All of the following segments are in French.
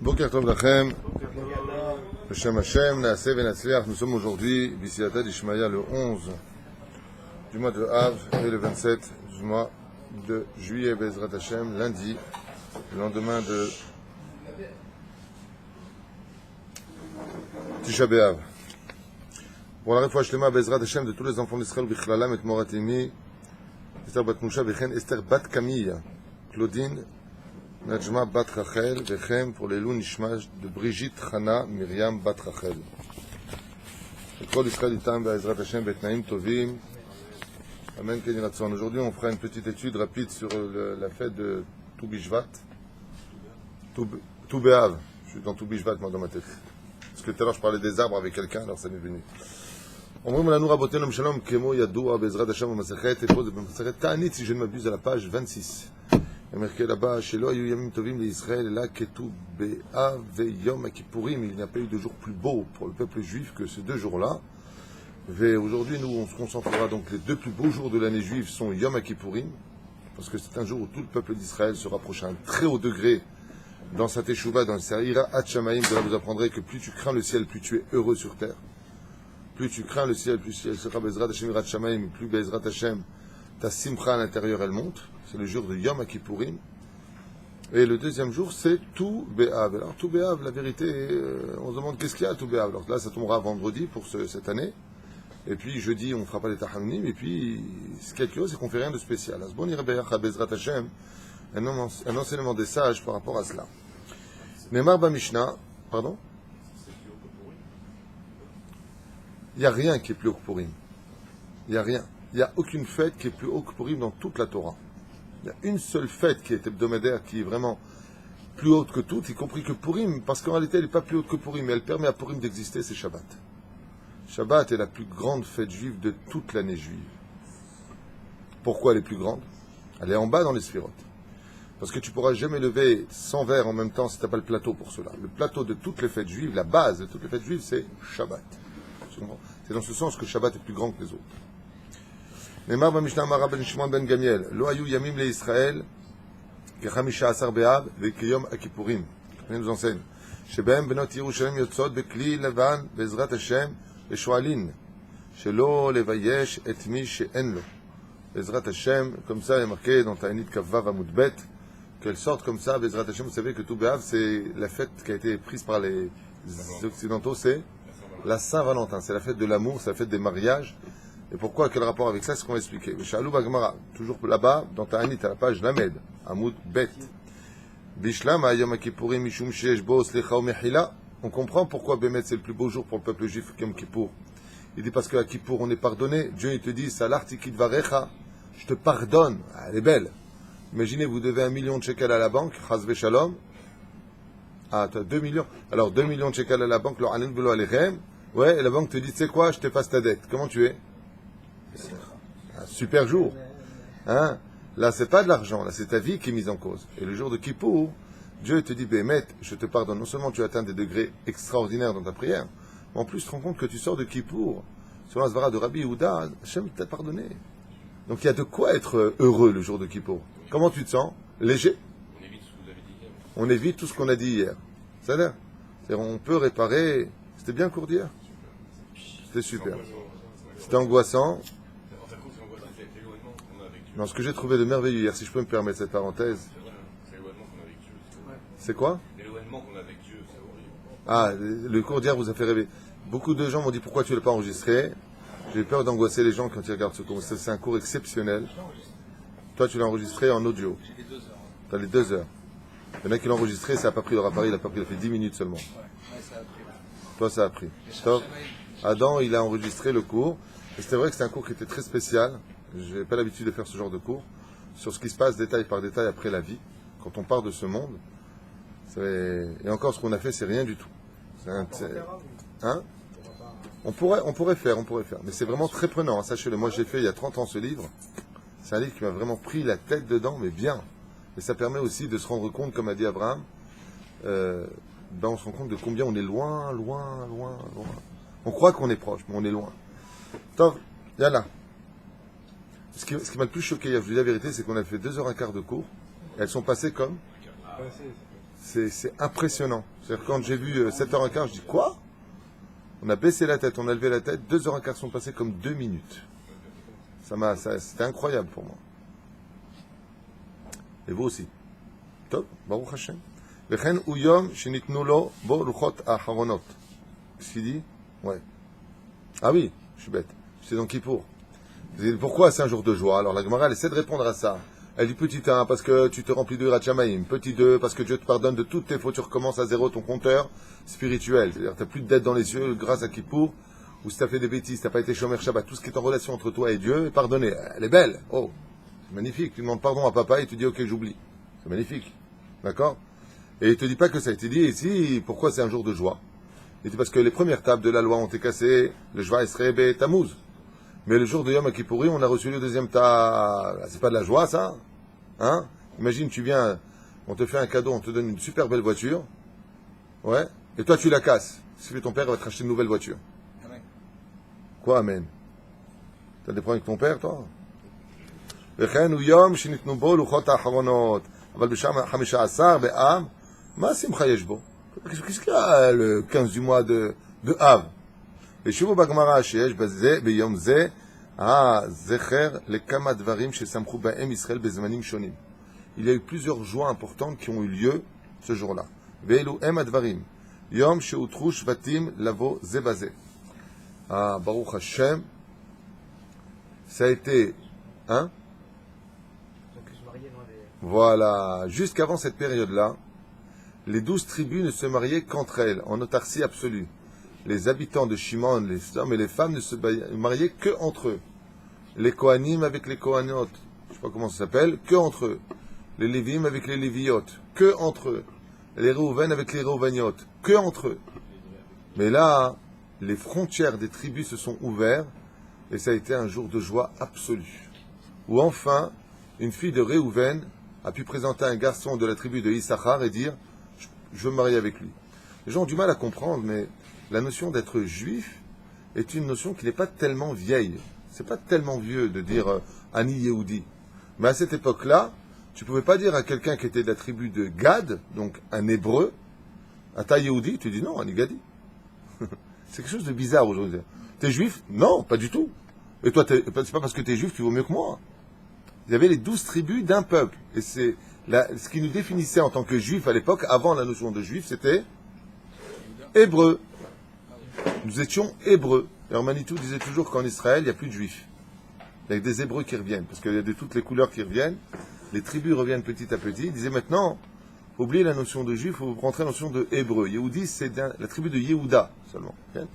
Boker Tov Lachem, Beshem Hashem, Naaseh Venatzliach. Nous sommes aujourd'hui, B'Siyata d'Ishmaïa, le 11 du mois de Av et le 27 du mois de juillet, Bezrat Hashem, lundi, le lendemain de Tisha B'Av. Pour la Refoua Shlema, Bezrat Hashem, de tous les enfants d'Israël, Bichlalam et Moratimi, Esther Bat Moucha, Vechen Esther Bat Camille, Claudine, Najma Bat Rachel, Vechem pour les loups Nishmash de Brigitte Chana Myriam Bat Rachel. Kol Israël Itam Be'ezrat Hashem Betnaim Tovim. Amen Ken Yiratzon. Aujourd'hui, on fera une petite étude rapide sur la fête de Tou Bishvat. Tou B'Av. Je suis dans Tou Bishvat, moi, dans ma tête. Parce que tout à l'heure, je parlais des arbres avec quelqu'un, alors ça m'est venu. אומרים לנו רבותינו שלום כמו ידוע בעזרת השם במסכת, פה זה במסכת תענית, si je ne m'abuse, à la page 26. המרקה là-bas, שלא היו ימים טובים לישראל, אלא כט"ו באב ויום הכיפורים. Il n'y a pas eu de jour plus beau pour le peuple juif que ces deux jours-là. Et aujourd'hui, nous, on se concentrera donc, les deux plus beaux jours de l'année juive sont Yom HaKippurim, parce que c'est un jour où tout le peuple d'Israël se rapproche à un très haut degré dans sa teshuva, dans sa ira Hatshamaim. De là, vous apprendrez que plus tu crains le ciel, plus tu es heureux sur terre. Plus tu crains le ciel, plus elle sera Bezrat Hashem Irat Shamaim, plus Bezrat Hashem, ta simcha à l'intérieur, elle monte. C'est le jour de Yom HaKippurim. Et le deuxième jour, c'est Tou B'Av. Alors, Tou B'Av, la vérité, on se demande qu'est-ce qu'il y a à Tou B'Av. Alors là, ça tombera vendredi pour cette année. Et puis, jeudi, on ne fera pas les Tahamnim. Et puis, ce qu'il y a de curieux, c'est qu'on ne fait rien de spécial. Bon, il y a Bezrat Hashem, un enseignement des sages par rapport à cela. Neymar Bamishna, pardon? Il n'y a rien qui est plus haut que Purim. Il n'y a rien. Il n'y a aucune fête qui est plus haut que Purim dans toute la Torah. Il y a une seule fête qui est hebdomadaire, qui est vraiment plus haute que toutes, y compris que Purim, parce qu'en réalité, elle n'est pas plus haute que Purim, mais elle permet à Purim d'exister, c'est Shabbat. Shabbat est la plus grande fête juive de toute l'année juive. Pourquoi elle est plus grande? Elle est en bas dans les sphirotes. Parce que tu ne pourras jamais lever 100 verres en même temps si tu n'as pas le plateau pour cela. Le plateau de toutes les fêtes juives, la base de toutes les fêtes juives, c'est Shabbat. C'est dans ce sens que Shabbat est plus grand que les autres. נאמר במשנה אמר רבן שמעון בן גמליאל, לא היו ימים לישראל כ15 באב וכיום הכיפורים. זה nous enseigne. שבהם בנות ירושלים יוצאות בכלי לבן בעזרת השם לשואלין, שלא לבייש את מי שאין לו. בעזרת השם, comme ça, il est marqué dans Ta'anit Kavav Amud Bet, qu'elles sortent comme ça, בעזרת השם. Vous savez que Tou B'Av, c'est la fête qui a été prise par les Occidentaux, c'est la Saint-Valentin, c'est la fête de l'amour, c'est la fête des mariages. Et pourquoi, quel rapport avec ça, c'est ce qu'on va expliquer. Shalou Bagmara, toujours là-bas, dans Ta'anit, à la page Lamed, Amoud Bet. Bishlam, Yom HaKippurim, Mishum Sheesh Bo, Slecha ou Mechila. On comprend pourquoi Bémet, c'est le plus beau jour pour le peuple juif, Yom Kippour. Il dit parce qu'à Kippour, on est pardonné. Dieu, il te dit, Salar Tikit Varecha, je te pardonne. Ah, elle est belle. Imaginez, vous devez 1 million de shekels à la banque, Chazve Shalom. Ah, tu as 2 millions. Alors, 2 millions de shekels à la banque, leur Anen Velo Alechem. Ouais, et la banque te dit, tu sais quoi, je t'efface ta dette. Comment tu es? Un super jour. Hein? Là, c'est pas de l'argent, là, c'est ta vie qui est mise en cause. Et le jour de Kippour, Dieu te dit, Bémet, je te pardonne. Non seulement tu atteins des degrés extraordinaires dans ta prière, mais en plus, tu te rends compte que tu sors de Kippour, selon la Svara de Rabbi Yehuda, Hachem t'a pardonné. Donc il y a de quoi être heureux le jour de Kippour. Comment tu te sens? Léger. On évite tout ce qu'on a dit hier. C'est-à-dire, on peut réparer. C'était bien court d'hier. C'était super. C'était angoissant. Non, ce que j'ai trouvé de merveilleux hier, si je peux me permettre cette parenthèse. C'est l'éloignement qu'on a avec Dieu. C'est quoi? L'éloignement qu'on a avec Dieu, c'est horrible. Ah, le cours d'hier vous a fait rêver. Beaucoup de gens m'ont dit pourquoi tu ne l'as pas enregistré. J'ai peur d'angoisser les gens quand ils regardent ce cours. C'est un cours exceptionnel. Toi, tu l'as enregistré en audio. J'ai les 2 heures. Tu as les 2 heures. Il y en a qui l'ont enregistré, ça n'a pas pris leur appareil, il a pas pris, il a fait 10 minutes seulement. Ouais, ça a pris. Toi, ça a pris. Stop. Adam, il a enregistré le cours. Et c'était vrai que c'était un cours qui était très spécial. Je n'ai pas l'habitude de faire ce genre de cours. Sur ce qui se passe détail par détail après la vie. Quand on part de ce monde. Et encore, ce qu'on a fait, c'est rien du tout. Hein? On pourrait faire. Mais c'est vraiment très prenant, hein, sachez-le. Moi, j'ai fait il y a 30 ans ce livre. C'est un livre qui m'a vraiment pris la tête dedans, mais bien. Et ça permet aussi de se rendre compte, comme a dit Abraham, on se rend compte de combien on est loin. On croit qu'on est proche, mais on est loin. Tov, yalla. Ce qui m'a le plus choqué, je vous dis la vérité, c'est qu'on a fait 2h15 de cours. Et elles sont passées comme C'est impressionnant. C'est-à-dire quand j'ai vu 7h15, je dis quoi? On a baissé la tête, on a levé la tête, 2h15 sont passées comme 2 minutes. C'était incroyable pour moi. Et vous aussi. Top, Baruch Hashem. Vechen uyom shenitnu lo bo luchot aharonot. Qu'est-ce qu'il dit? Ouais. Ah oui, je suis bête. C'est dans Kippour. Pourquoi c'est un jour de joie? Alors la Gemara, elle essaie de répondre à ça. Elle dit petit 1, parce que tu te remplis de Hirachamaïm. Petit 2, parce que Dieu te pardonne de toutes tes fautes. Tu recommences à zéro ton compteur spirituel. C'est-à-dire que tu n'as plus de dette dans les yeux grâce à Kippour. Ou si tu as fait des bêtises, tu n'as pas été Shomer Shabbat. Tout ce qui est en relation entre toi et Dieu est pardonné. Elle est belle. Oh, c'est magnifique. Tu demandes pardon à papa et tu dis ok, j'oublie. C'est magnifique. D'accord? Et il te dit pas que ça. Il te dit ici, pourquoi c'est un jour de joie? Il dit parce que les premières tables de la loi ont été cassées. Le Shva Esrebe Tammuz. Mais le jour de Yom Kippouri, on a reçu le deuxième tas. C'est pas de la joie, ça? Hein? Imagine, tu viens, on te fait un cadeau, on te donne une super belle voiture. Ouais. Et toi, tu la casses. Ce qui fait ton père va te racheter une nouvelle voiture. Amen. Quoi, amen? T'as des problèmes avec ton père, toi? וכן הוא יום שניתנו בו לוחות האחרונות. אבל בשם 15 באב, מה השמחה יש בו? Qu'est-ce qu'il y a le 15 du mois de Av? ושובו בגמרא שיש בזה, ביום זה, זכר לכמה דברים ששמחו בהם ישראל בזמנים שונים. Il y a eu plusieurs joies importantes qui ont eu lieu ce jour-là. ואלו הם הדברים. יום שהותרו שבטים לבוא זה בזה. ברוך השם, ça a été, hein? Voilà, jusqu'avant cette période-là, les 12 tribus ne se mariaient qu'entre elles, en autarcie absolue. Les habitants de Shimon, les hommes et les femmes ne se mariaient que entre eux. Les Kohanim avec les Kohanot, je ne sais pas comment ça s'appelle, que entre eux. Les Lévim avec les Léviot, que entre eux. Les Réhouven avec les Réhouveniot, que entre eux. Mais là, les frontières des tribus se sont ouvertes et ça a été un jour de joie absolue. Où enfin, une fille de Réhouven a pu présenter un garçon de la tribu de Issachar et dire « Je veux me marier avec lui ». Les gens ont du mal à comprendre, mais la notion d'être juif est une notion qui n'est pas tellement vieille. C'est pas tellement vieux de dire Ani Yehudi. Mais à cette époque-là, tu ne pouvais pas dire à quelqu'un qui était de la tribu de Gad, donc un hébreu, Ata Yehudi, tu dis non, Ani Gadi. C'est quelque chose de bizarre aujourd'hui. T'es juif? Non, pas du tout. Et toi, c'est pas parce que t'es juif que tu vaux mieux que moi. Il y avait les 12 tribus d'un peuple. Et c'est ce qui nous définissait en tant que juifs à l'époque, avant la notion de juif, c'était hébreu. Nous étions hébreux. Alors Manitou disait toujours qu'en Israël, il n'y a plus de juifs. Il y a des hébreux qui reviennent, parce qu'il y a de toutes les couleurs qui reviennent. Les tribus reviennent petit à petit. Il disait maintenant, faut oublier la notion de juif, il faut rentrer la notion de hébreu. Yehudi, c'est la tribu de Yehuda seulement. Okay.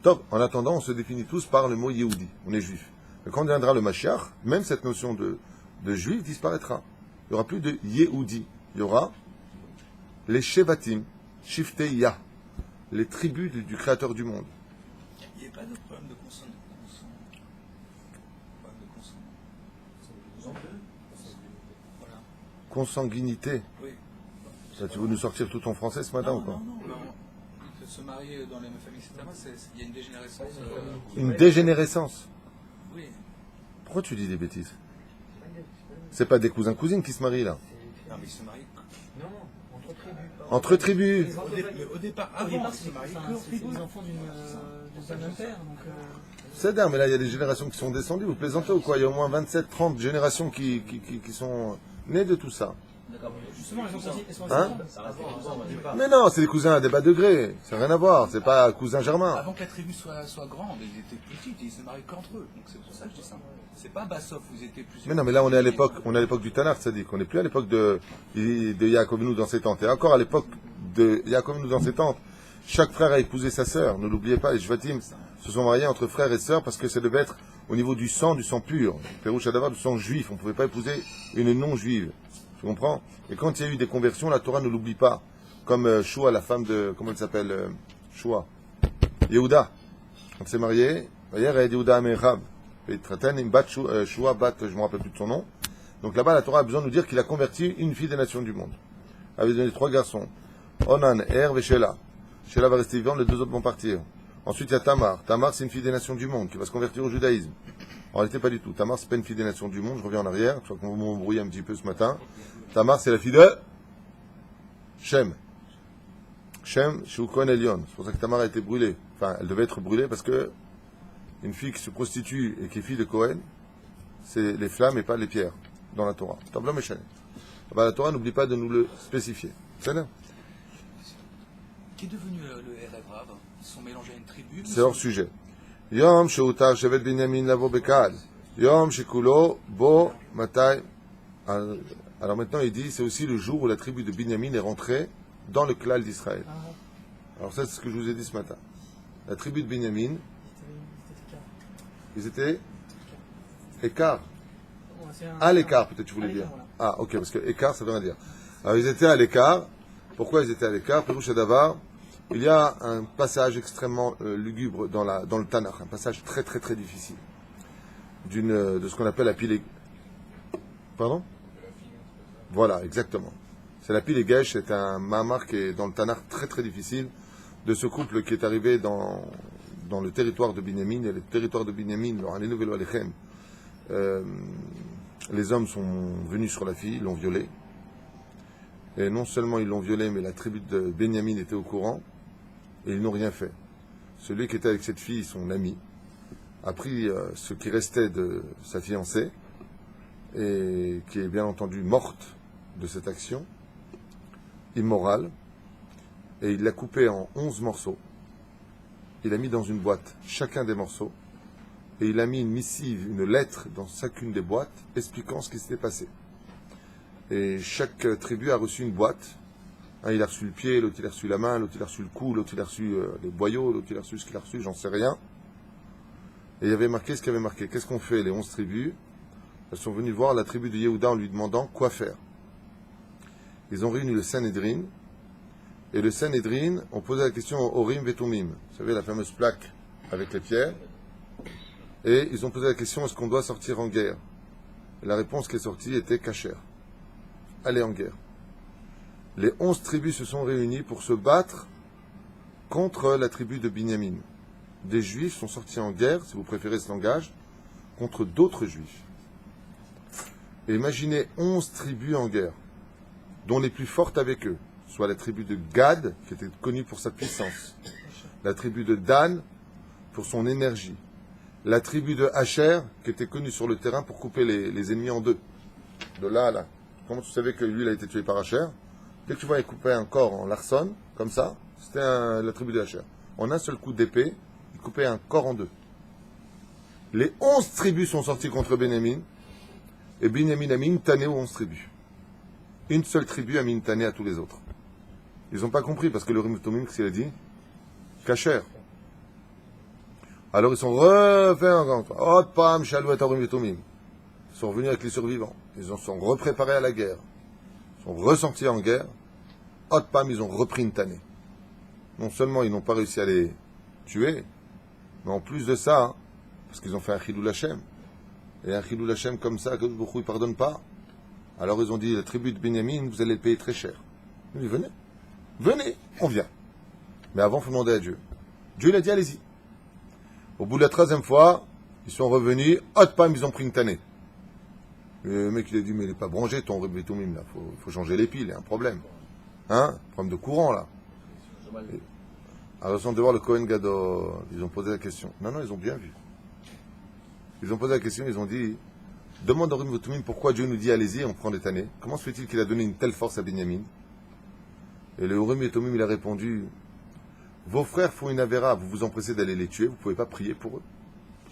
Top. En attendant, on se définit tous par le mot Yehudi. On est juif. Et quand viendra le Mashiach, même cette notion de juif disparaîtra. Il n'y aura plus de Yehudi. Il y aura les Shevatim, Shiftei Yah, les tribus du Créateur du monde. Il n'y a pas de problème de consanguinité. Oui. Ça, tu veux nous sortir tout en français ce matin ou quoi? Non. Se marier dans les mêmes familles, etc., il y a une dégénérescence. Une dégénérescence? Oui. Pourquoi tu dis des bêtises? C'est pas des cousins-cousines qui se marient là? Non, mais ils se marient. Non, entre tribus. Entre tribus. Au départ, c'est les enfants d'un même père. C'est dingue, mais là il y a des générations qui sont descendues. Vous plaisantez ou quoi? Il y a au moins 27-30 générations qui sont nées de tout ça. Justement, elles sont Hein? Mais non, c'est des cousins à des bas degrés. Ça n'a rien à voir. C'est pas cousin germain. Avant que la tribu soit grande, ils étaient petites et ils se mariaient qu'entre eux. Donc c'est pour ça que je dis ça. C'est pas Bassof, vous étiez plus. Mais non, mais là on est à l'époque du Tanakh, ça dit qu'on n'est plus à l'époque de Yaakov Avinu dans ses tentes. Et encore à l'époque de Yaakov Avinu dans ses tentes, chaque frère a épousé sa sœur. Ne l'oubliez pas, les Shvatim se sont mariés entre frères et sœurs parce que ça devait être au niveau du sang pur. Pérouche Adavar, du sang juif. On ne pouvait pas épouser une non-juive. Tu comprends? Et quand il y a eu des conversions, la Torah ne l'oublie pas. Comme Shua, la femme de... Comment elle s'appelle Shua. Yehuda. Quand elle s'est mariée, hier, elle a dit Yehuda Amerhab. Shua Bat, je ne me rappelle plus de son nom. Donc là-bas, la Torah a besoin de nous dire qu'il a converti une fille des nations du monde. Elle avait donné 3 garçons. Onan, Er et Shelah. Shelah va rester vivante, les 2 autres vont partir. Ensuite, il y a Tamar. Tamar, c'est une fille des nations du monde qui va se convertir au judaïsme. En réalité, pas du tout. Tamar, c'est pas une fille des nations du monde. Je reviens en arrière. Je crois qu'on va m'embrouiller un petit peu ce matin. Tamar, c'est la fille de Shem. Shem, chez Kohen Elion. C'est pour ça que Tamar a été brûlée. Enfin, elle devait être brûlée parce que une fille qui se prostitue et qui est fille de Kohen, c'est les flammes et pas les pierres dans la Torah. Tableau méchané. La Torah n'oublie pas de nous le spécifier. C'est là. Qui est devenu le Erev Rav? Ils se sont mélangés à une tribu. C'est hors sujet. Yom sheutar shevet Binyamin lavo bekal. Yom shekulo bo matai. Alors maintenant il dit c'est aussi le jour où la tribu de Binyamin est rentrée dans le klal d'Israël. Alors ça c'est ce que je vous ai dit ce matin. La tribu de Binyamin, ils étaient écart. À l'écart peut-être tu voulais dire. Ah ok parce que écart ça veut rien dire. Alors ils étaient à l'écart. Pourquoi ils étaient à l'écart? Pirouche Davar. Il y a un passage extrêmement lugubre dans le Tanakh, un passage très très très difficile, de ce qu'on appelle la pile. Pardon? Voilà, exactement. C'est la pile Gesh, c'est un mamar qui est dans le Tanakh très très difficile, de ce couple qui est arrivé dans le territoire de Binyamin, et le territoire de Binyamin, les hommes sont venus sur la fille, ils l'ont violée, et non seulement ils l'ont violée, mais la tribu de Binyamin était au courant, et ils n'ont rien fait. Celui qui était avec cette fille, son ami, a pris ce qui restait de sa fiancée, et qui est bien entendu morte de cette action immorale, et il l'a coupée en 11 morceaux. Il a mis dans une boîte chacun des morceaux, et il a mis une missive, une lettre dans chacune des boîtes, expliquant ce qui s'était passé. Et chaque tribu a reçu une boîte. Un, il a reçu le pied, l'autre il a reçu la main, l'autre il a reçu le cou, l'autre il a reçu les boyaux, l'autre il a reçu ce qu'il a reçu, j'en sais rien. Et il y avait marqué ce qu'il y avait marqué. Qu'est-ce qu'on fait, les 11 tribus? Elles sont venues voir la tribu de Yehuda en lui demandant quoi faire. Ils ont réuni le Sanhedrin, et le Sanhedrin ont posé la question au Orim Vetumim. Vous savez, la fameuse plaque avec les pierres. Et ils ont posé la question, est-ce qu'on doit sortir en guerre? Et la réponse qui est sortie était Kacher. Aller en guerre. Les 11 tribus se sont réunies pour se battre contre la tribu de Binyamin. Des juifs sont sortis en guerre, si vous préférez ce langage, contre d'autres juifs. Et imaginez 11 tribus en guerre, dont les plus fortes avec eux, soit la tribu de Gad, qui était connue pour sa puissance, la tribu de Dan, pour son énergie, la tribu de Asher, qui était connue sur le terrain pour couper les ennemis en deux, de là à là. Comment tu savais que lui, il a été tué par Asher? Dès que tu vois, il coupait un corps en larson, comme ça, c'était la tribu de Asher. En un seul coup d'épée, il coupait un corps en deux. Les 11 tribus sont sorties contre Binyamin, et Binyamin a mis une tannée aux 11 tribus. Une seule tribu a mis une tannée à tous les autres. Ils n'ont pas compris, parce que le Rimoutomim, qu'est-ce qu'il a dit? Kacher. Alors ils sont refaits encore. Hop, pam, chalou et Rimoutomim. Ils sont revenus avec les survivants. Ils se sont repréparés à la guerre. Ils sont ressortis en guerre. Hot pam, ils ont repris une tannée. Non seulement ils n'ont pas réussi à les tuer, mais en plus de ça, hein, parce qu'ils ont fait un Chilou Lachem. Et un Chilou Lachem comme ça, que beaucoup ne pardonnent pas. Alors ils ont dit, la tribu de Binyamin, vous allez le payer très cher. Ils disent, venez, on vient. Mais avant, il faut demander à Dieu. Dieu, il a dit, allez-y. Au bout de la 13e fois, ils sont revenus, hot pam, ils ont pris une tannée. Le mec, il a dit, mais il n'est pas branché, ton Rebbetomim, là. Il faut changer les piles, il y a un problème. Hein? Problème de courant, là. Alors, ils sont de voir le Kohen Gadol. Ils ont posé la question. Non, ils ont bien vu. Ils ont posé la question, ils ont dit, demande à Rebbetomim pourquoi Dieu nous dit, allez-y, on prend des tannées. Comment se fait-il qu'il a donné une telle force à Binyamin? Et le Urim et Tumim, il a répondu, vos frères font une avéra, vous vous empressez d'aller les tuer, vous ne pouvez pas prier pour eux.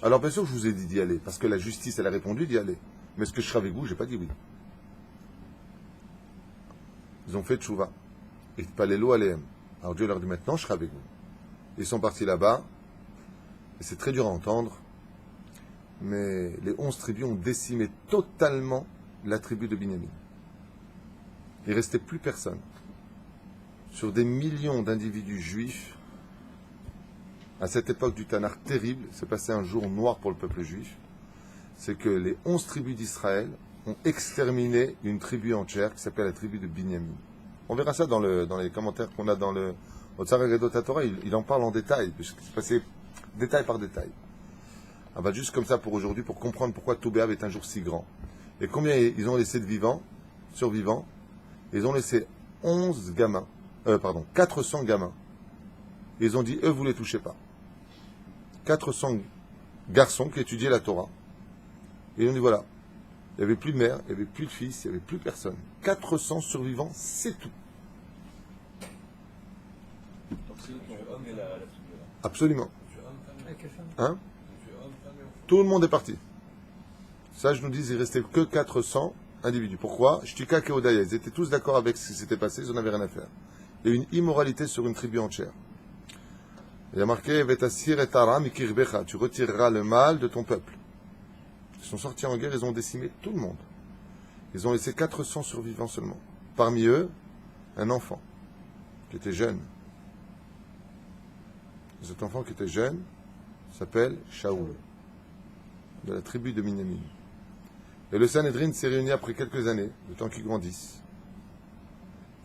Alors bien sûr je vous ai dit d'y aller, parce que la justice, elle a répondu d'y aller. Mais est-ce que je serai avec vous? Je n'ai pas dit oui. Ils ont fait tchouva. Et Palelo Aleem. Alors Dieu leur dit maintenant, je serai avec vous. Ils sont partis là-bas, et c'est très dur à entendre, mais les 11 tribus ont décimé totalement la tribu de Binyamin. Il ne restait plus personne. Sur des millions d'individus juifs, à cette époque du Tanakh terrible, c'est passé un jour noir pour le peuple juif, c'est que les 11 tribus d'Israël ont exterminé une tribu entière qui s'appelle la tribu de Binyamin. On verra ça dans les commentaires qu'on a dans le Otsar Agadot Torah, il en parle en détail, puisque c'est passé détail par détail. Ah bah juste comme ça pour aujourd'hui, pour comprendre pourquoi Toubéav est un jour si grand. Et combien ils ont laissé de vivants, survivants, ils ont laissé 11 gamins, 400 gamins. Ils ont dit, eux, vous ne les touchez pas. 400 garçons qui étudiaient la Torah. Et ils ont dit, voilà, il n'y avait plus de mère, il n'y avait plus de fils, il n'y avait plus personne. 400 survivants, c'est tout. Donc c'est eux qui ont homme et la figure. Absolument. Avec quelle femme? Hein? Tout le monde est parti. Ça, je nous dis, il ne restait que 400 individus. Pourquoi? Shtika Keodaya. Ils étaient tous d'accord avec ce qui s'était passé, ils n'en avaient rien à faire. Il y a eu une immoralité sur une tribu entière. Il y a marqué Vetasir et Aram ikirbecha. Tu retireras le mal de ton peuple. Ils sont sortis en guerre, ils ont décimé tout le monde. Ils ont laissé 400 survivants seulement. Parmi eux, un enfant qui était jeune. Cet enfant qui était jeune s'appelle Shaoul, de la tribu de Binyamin. Et le Sanhedrin s'est réuni après quelques années, le temps qu'ils grandissent.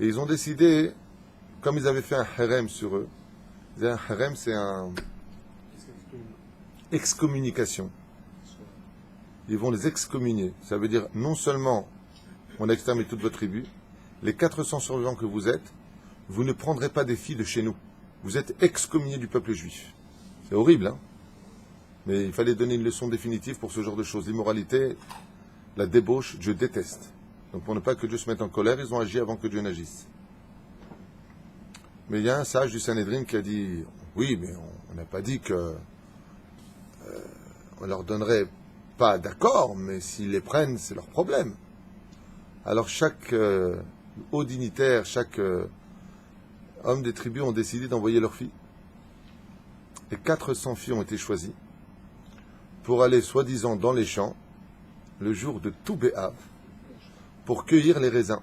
Et ils ont décidé, comme ils avaient fait un harem sur eux, un harem c'est un excommunication. Ils vont les excommunier. Ça veut dire non seulement on extermine toute votre tribu, les 400 survivants que vous êtes, vous ne prendrez pas des filles de chez nous. Vous êtes excommuniés du peuple juif. C'est horrible, hein? Mais il fallait donner une leçon définitive pour ce genre de choses. L'immoralité, la débauche, Dieu déteste. Donc pour ne pas que Dieu se mette en colère, ils ont agi avant que Dieu n'agisse. Mais il y a un sage du Sanhedrin qui a dit, oui, mais on n'a pas dit que on leur donnerait pas d'accord, mais s'ils les prennent, c'est leur problème. Alors chaque haut dignitaire, chaque hommes des tribus ont décidé d'envoyer leurs filles. Et 400 filles ont été choisies pour aller soi-disant dans les champs le jour de Tou B'Av pour cueillir les raisins.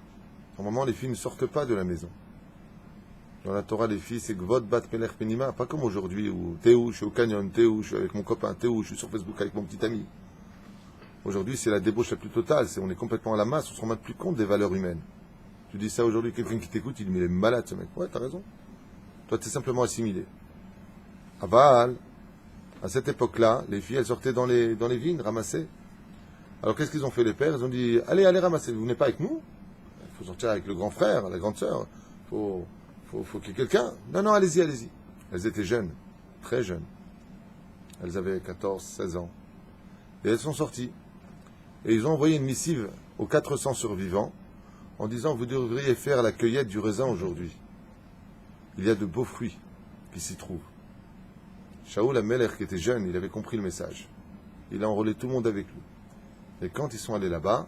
Normalement, les filles ne sortent pas de la maison. Dans la Torah, les filles, c'est Gvod Bat Melech Penima, pas comme aujourd'hui où Théou, je suis au canyon, Théou, je suis avec mon copain, Théou, je suis sur Facebook avec mon petit ami. Aujourd'hui, c'est la débauche la plus totale. On est complètement à la masse, on ne se rend même plus compte des valeurs humaines. Tu dis ça aujourd'hui, quelqu'un qui t'écoute, il dit, mais il est malade ce mec. Ouais, t'as raison. Toi, t'es simplement assimilé. Aval, à cette époque-là, les filles, elles sortaient dans les vignes, ramasser. Alors, qu'est-ce qu'ils ont fait les pères? Ils ont dit, allez ramasser, vous venez pas avec nous? Il faut sortir avec le grand frère, la grande sœur. Faut qu'il y ait quelqu'un. Non, allez-y. Elles étaient jeunes, très jeunes. Elles avaient 14, 16 ans. Et elles sont sorties. Et ils ont envoyé une missive aux 400 survivants en disant, vous devriez faire la cueillette du raisin aujourd'hui. Il y a de beaux fruits qui s'y trouvent. Shaoul HaMelech, qui était jeune, il avait compris le message. Il a enrôlé tout le monde avec lui. Et quand ils sont allés là-bas,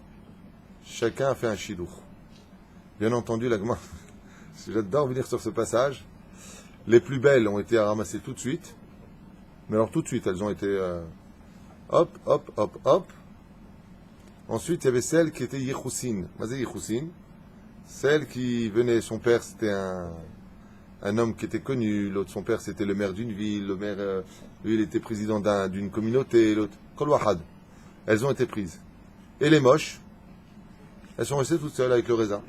chacun a fait un chidour. Bien entendu, la Gemara, j'adore venir sur ce passage, les plus belles ont été ramassées tout de suite. Mais alors tout de suite, elles ont été hop. Ensuite, il y avait celle qui était Yechoussine. Mazé Yechoussine. Celle qui venait, son père c'était un homme qui était connu, l'autre son père c'était le maire d'une ville, le maire, lui il était président d'une communauté, l'autre, Kol Wahad. Elles ont été prises. Et les moches, elles sont restées toutes seules avec le raisin.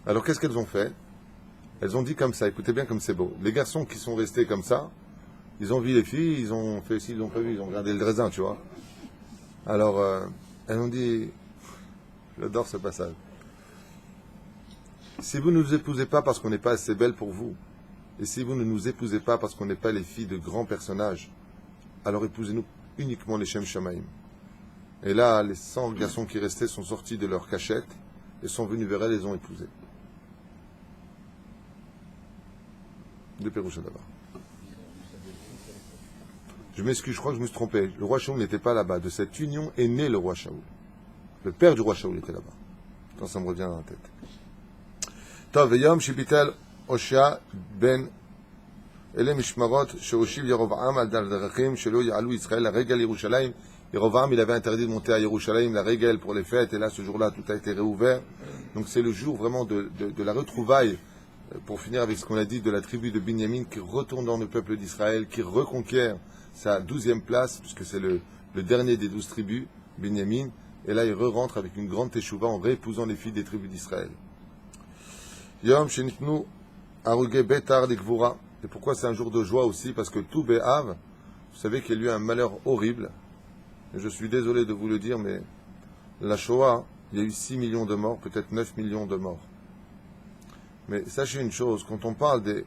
Alors qu'est-ce qu'elles ont fait? Elles ont dit comme ça, écoutez bien comme c'est beau. Les garçons qui sont restés comme ça, ils ont vu les filles, ils ont fait, s'ils n'ont pas vu, ils ont regardé le raisin, tu vois. Alors, elles ont dit, j'adore ce passage. Si vous ne nous épousez pas parce qu'on n'est pas assez belle pour vous, et si vous ne nous épousez pas parce qu'on n'est pas les filles de grands personnages, alors épousez-nous uniquement les Shem Shamaim. Et là, les 100 garçons qui restaient sont sortis de leur cachette et sont venus vers elles et les ont épousées. De Péroucha d'abord. Je m'excuse, je crois que je me suis trompé. Le roi Shaoul n'était pas là-bas. De cette union est né le roi Shaoul. Le père du roi Shaoul était là-bas. Quand ça me revient dans la tête. Tov v'yom shibitel Oshia ben ele mishmarot sheoshiv Yerovam al darachim shelo ya'alu Israël la règle Yerushalayim. Yerovam, il avait interdit de monter à Yerushalayim, la règle pour les fêtes, et là, ce jour-là, tout a été réouvert. Donc c'est le jour vraiment de la retrouvaille, pour finir avec ce qu'on a dit, de la tribu de Binyamin qui retourne dans le peuple d'Israël, qui reconquiert sa 12e place, puisque c'est le dernier des 12 tribus, Binyamin, et là il re-rentre avec une grande teshuva en réépousant les filles des tribus d'Israël. Yom shenitnu aruge betar likvura. Et pourquoi c'est un jour de joie aussi? Parce que tout Be'av, vous savez qu'il y a eu un malheur horrible, et je suis désolé de vous le dire, mais la Shoah, il y a eu 6 millions de morts, peut-être 9 millions de morts. Mais sachez une chose, quand on parle de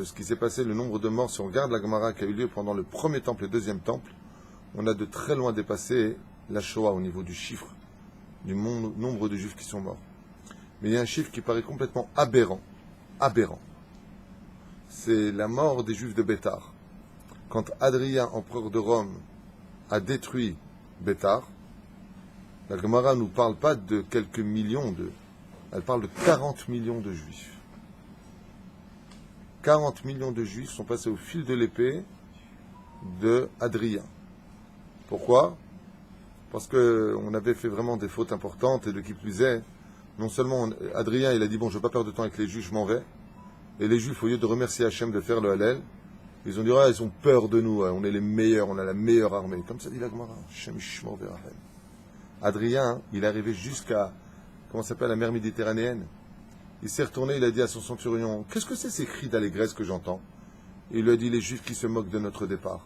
ce qui s'est passé, le nombre de morts, si on regarde la Gemara qui a eu lieu pendant le premier temple et le deuxième temple, on a de très loin dépassé la Shoah au niveau du chiffre, du nombre de juifs qui sont morts. Mais il y a un chiffre qui paraît complètement aberrant. Aberrant. C'est la mort des juifs de Bétar. Quand Adrien, empereur de Rome, a détruit Bétar, la Gemara ne nous parle pas de quelques millions elle parle de 40 millions de juifs. 40 millions de juifs sont passés au fil de l'épée de Adrien. Pourquoi? Parce qu'on avait fait vraiment des fautes importantes, et de qui plus est, non seulement Adrien, il a dit, bon, je ne veux pas perdre de temps avec les juifs, je m'en vais. Et les juifs, au lieu de remercier Hachem de faire le Hallel, ils ont dit, ils ont peur de nous, on est les meilleurs, on a la meilleure armée. Comme ça dit la Gemara. Adrien, il est arrivé jusqu'à, comment ça s'appelle, la mer Méditerranéenne. Il s'est retourné, il a dit à son centurion, qu'est-ce que c'est ces cris d'allégresse que j'entends? Et il lui a dit, les juifs qui se moquent de notre départ.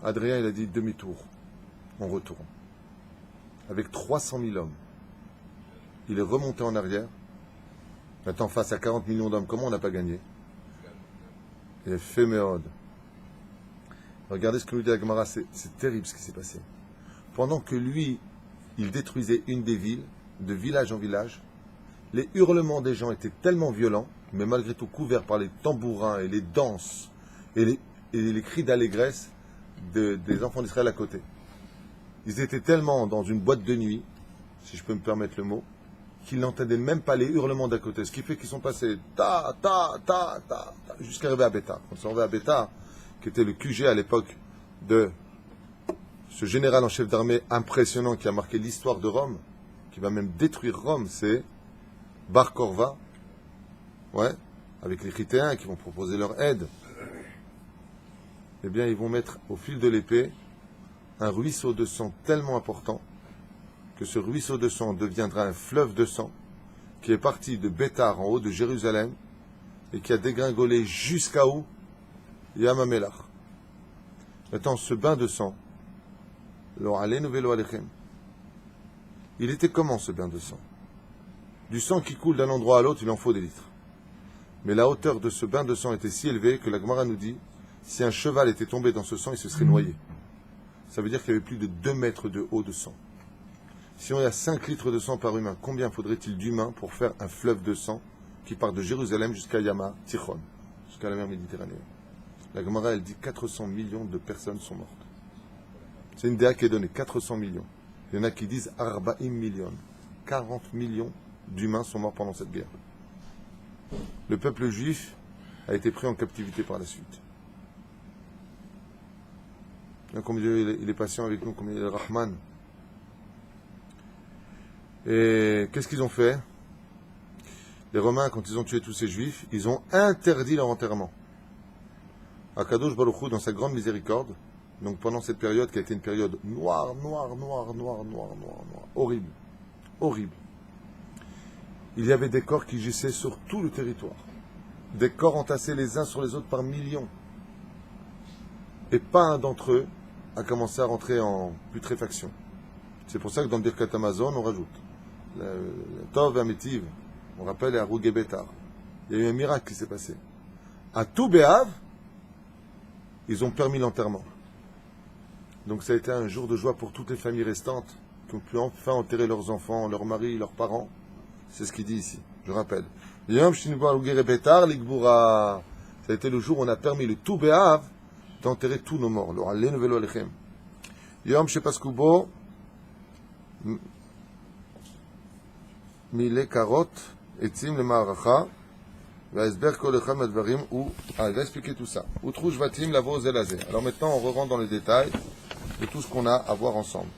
Adrien, il a dit, demi-tour, on retourne. Avec 300 000 hommes. Il est remonté en arrière. Maintenant, face à 40 millions d'hommes, comment on n'a pas gagné? Il a fait méode. Regardez ce que nous dit la Gemara, c'est terrible ce qui s'est passé. Pendant que lui, il détruisait une des villes, de village en village, les hurlements des gens étaient tellement violents, mais malgré tout couverts par les tambourins et les danses et les cris d'allégresse des enfants d'Israël à côté. Ils étaient tellement dans une boîte de nuit, si je peux me permettre le mot, qu'ils n'entendaient même pas les hurlements d'à côté. Ce qui fait qu'ils sont passés jusqu'à arriver à Bétar. Quand ils sont arrivés à Bétar, qui était le QG à l'époque de ce général en chef d'armée impressionnant qui a marqué l'histoire de Rome, qui va même détruire Rome, c'est Bar Korva, avec les Chittéens qui vont proposer leur aide. Eh bien, ils vont mettre au fil de l'épée un ruisseau de sang tellement important que ce ruisseau de sang deviendra un fleuve de sang qui est parti de Bétar en haut de Jérusalem et qui a dégringolé jusqu'à où? Yamamelach. Maintenant, ce bain de sang, il était comment ce bain de sang? Du sang qui coule d'un endroit à l'autre, il en faut des litres. Mais la hauteur de ce bain de sang était si élevée que la Gemara nous dit, si un cheval était tombé dans ce sang, il se serait noyé. Ça veut dire qu'il y avait plus de 2 mètres de haut de sang. Si on a 5 litres de sang par humain, combien faudrait-il d'humains pour faire un fleuve de sang qui part de Jérusalem jusqu'à Yama, Tichon, jusqu'à la mer Méditerranée? La Gemara, elle dit 400 millions de personnes sont mortes. C'est une déa qui est donnée, 400 millions. Il y en a qui disent Arba'im millions. 40 millions d'humains sont morts pendant cette guerre. Le peuple juif a été pris en captivité par la suite. Comme Dieu, il est patient avec nous, comme il est Rahman. Et qu'est-ce qu'ils ont fait? Les Romains, quand ils ont tué tous ces juifs, ils ont interdit leur enterrement. Akadosh Baruch Hu, dans sa grande miséricorde, donc pendant cette période qui a été une période noire, horrible, horrible. Il y avait des corps qui gissaient sur tout le territoire. Des corps entassés les uns sur les autres par millions. Et pas un d'entre eux a commencé à rentrer en putréfaction. C'est pour ça que dans le Birkat Amazon, on rajoute le Tov et Métiv, on rappelle à Rougé Bétar. Il y a eu un miracle qui s'est passé. À tout Béhav, ils ont permis l'enterrement. Donc ça a été un jour de joie pour toutes les familles restantes qui ont pu enfin enterrer leurs enfants, leurs maris, leurs parents. C'est ce qu'il dit ici, je rappelle. Ça a été le jour où on a permis le tout Béhav d'enterrer tous nos morts. Yom Shepaskubo Mile Karot Etzim le Ma'aracha Vaesber Kol Echad Madvarim où il va expliquer tout ça. Outrouj Vatim Lavo Zelazé. Alors maintenant on rentre dans les détails de tout ce qu'on a à voir ensemble.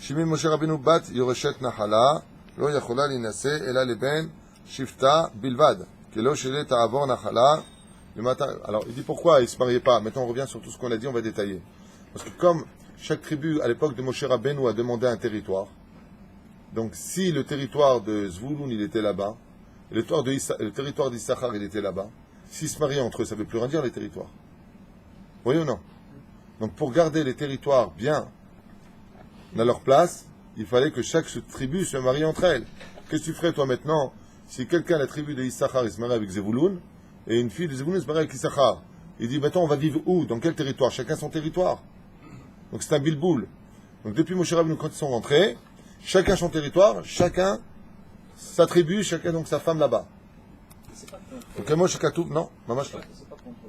Shimon Moshe Rabbeinu Bat Yoreshet Nahala Lo Yachola Linase Ela Leben Shifta Bilvad Kelo Shele Ta'avor Nahala. Alors il dit pourquoi il ne se mariait pas. Maintenant on revient sur tout ce qu'on a dit, on va détailler. Parce que comme chaque tribu à l'époque de Moshe Rabbeinu a demandé un territoire, donc si le territoire de Zvouloun il était là-bas, le territoire d'Issachar il était là-bas, s'ils se mariaient entre eux, ça ne veut plus rien dire les territoires. Oui ou non? Donc pour garder les territoires bien à leur place, il fallait que chaque tribu se marie entre elles. Qu'est-ce que tu ferais toi maintenant si quelqu'un de la tribu de Issachar il se marie avec Zevouloun et une fille de Zevouloun se marie avec Issachar? Il dit maintenant on va vivre où? Dans quel territoire? Chacun son territoire. Donc c'est un bilboul. Donc depuis Moshe Rabbeinu quand ils sont rentrés, chacun son territoire, chacun sa tribu, chacun donc sa femme là-bas. C'est pas contre, Donc moi chacun tout, non, maman je c'est pas contre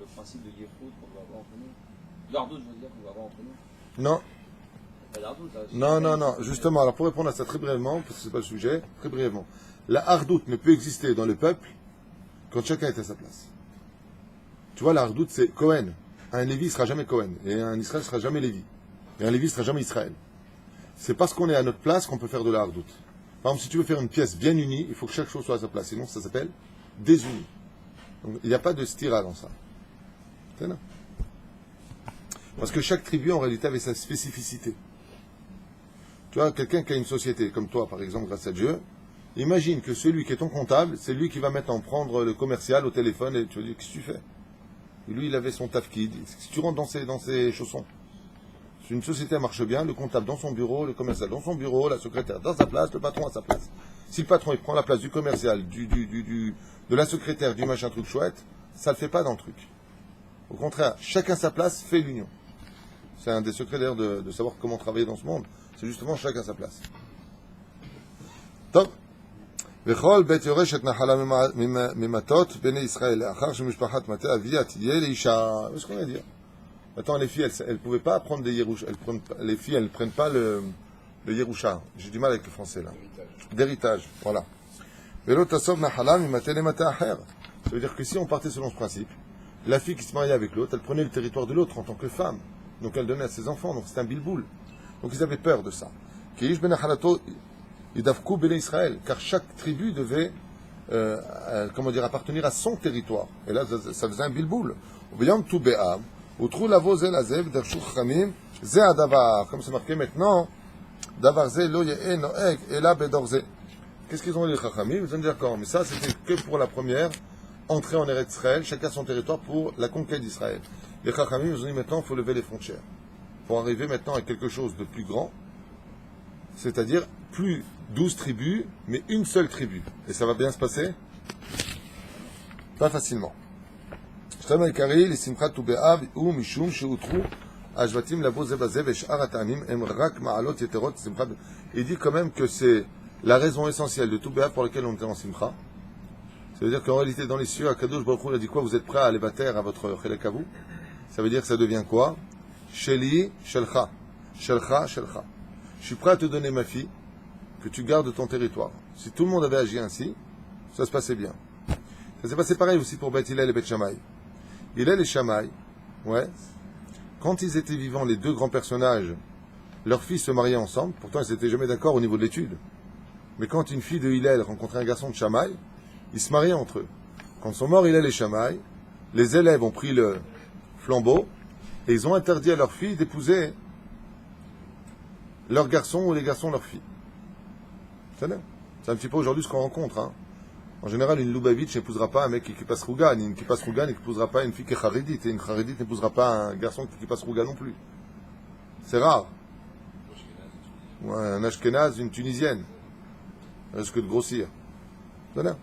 le principe de Yehud qu'on doit avoir entre nous. L'ardoute, je veux dire, qu'on doit avoir entre nous. non. Pas l'ardoute, là. Non, justement, alors pour répondre à ça très brièvement, parce que c'est pas le sujet, très brièvement, la hardoute ne peut exister dans le peuple quand chacun est à sa place. Tu vois, la hardoute c'est Cohen. Un Lévi ne sera jamais Cohen, et un Israël ne sera jamais Lévi, et un Lévi ne sera jamais Israël. C'est parce qu'on est à notre place qu'on peut faire de la hardoute. Par exemple, si tu veux faire une pièce bien unie, il faut que chaque chose soit à sa place, sinon ça s'appelle désuni. Donc il n'y a pas de stira dans ça. C'est là. Parce que chaque tribu en réalité avait sa spécificité. Tu vois, quelqu'un qui a une société, comme toi par exemple, grâce à Dieu, imagine que celui qui est ton comptable, c'est lui qui va maintenant prendre le commercial au téléphone et tu vas dire, qu'est-ce que tu fais? Et lui, il avait son tafkid. Si tu rentres dans ses chaussons, si une société marche bien, le comptable dans son bureau, le commercial dans son bureau, la secrétaire dans sa place, le patron à sa place. Si le patron il prend la place du commercial, de la secrétaire, du machin truc chouette, ça le fait pas dans le truc. Au contraire, chacun sa place fait l'union. C'est un des secrets d'ailleurs de savoir comment travailler dans ce monde. C'est justement chacun sa place. Top. וכל בית יורשת נחלה ממטות בני ישראל לאחר שמשפחת מטה אביה תהיה לאישה. C'est ce qu'on va dire. Maintenant, les filles, elles ne pouvaient pas prendre des Yerusha. Les filles, elles ne prennent pas le Yerusha. J'ai du mal avec le français là. D'héritage, voilà. ולא תסוב נחלה ממטה למטה אחר. Ça veut dire que si on partait selon ce principe, la fille qui se mariait avec l'autre, elle prenait le territoire de l'autre en tant que femme. Donc elle donnait à ses enfants. Donc c'était un bilboul. Donc ils avaient peur de ça. Ki'ish ben Halato idavku ben Israël, car chaque tribu devait, appartenir à son territoire. Et là, ça faisait un bilboul. Ubeyam tu be'av, utrou lavo zel azev dershu chamim, ze adavar. Comme c'est marqué maintenant, davar ze lo ye'e no'eg ela bedor ze. Qu'est-ce qu'ils ont dit les chachamim? Ils ont dit d'accord, mais ça c'était que pour la première entrée en Eretz Israël, chacun son territoire pour la conquête d'Israël. Les chachamim, ils ont dit maintenant, il faut lever les frontières. Pour arriver maintenant à quelque chose de plus grand, c'est-à-dire plus 12 tribus, mais une seule tribu. Et ça va bien se passer? Pas facilement. Il dit quand même que c'est la raison essentielle de tout Béav pour laquelle on était en Simcha. Ça veut dire qu'en réalité, dans les cieux, Akadosh Baruch Hu a dit quoi? Vous êtes prêts à aller bâtir à votre Chelek à vous? Ça veut dire que ça devient quoi? Sheli, Shelcha. Shelcha, Shelcha. Je suis prêt à te donner ma fille, que tu gardes ton territoire. Si tout le monde avait agi ainsi, ça se passait bien. Ça s'est passé pareil aussi pour Beth Hillel et Beth Shammai. Hillel et Shammai, ouais, quand ils étaient vivants, les deux grands personnages, leurs filles se mariaient ensemble, pourtant ils n'étaient jamais d'accord au niveau de l'étude. Mais quand une fille de Hillel rencontrait un garçon de Shammai, ils se mariaient entre eux. Quand sont morts Hillel et Shammai, les élèves ont pris le flambeau et ils ont interdit à leurs filles d'épouser leurs garçons ou les garçons leurs filles. C'est un petit peu aujourd'hui ce qu'on rencontre. Hein. En général, une Lubavitch n'épousera pas un mec qui passe Rougan, une qui passe Rougan n'épousera pas une fille qui est Haridite, et une Haridite n'épousera pas un garçon qui passe Rougan non plus. C'est rare. Ou un Ashkenaz, une Tunisienne. Ça risque de grossir. Voilà.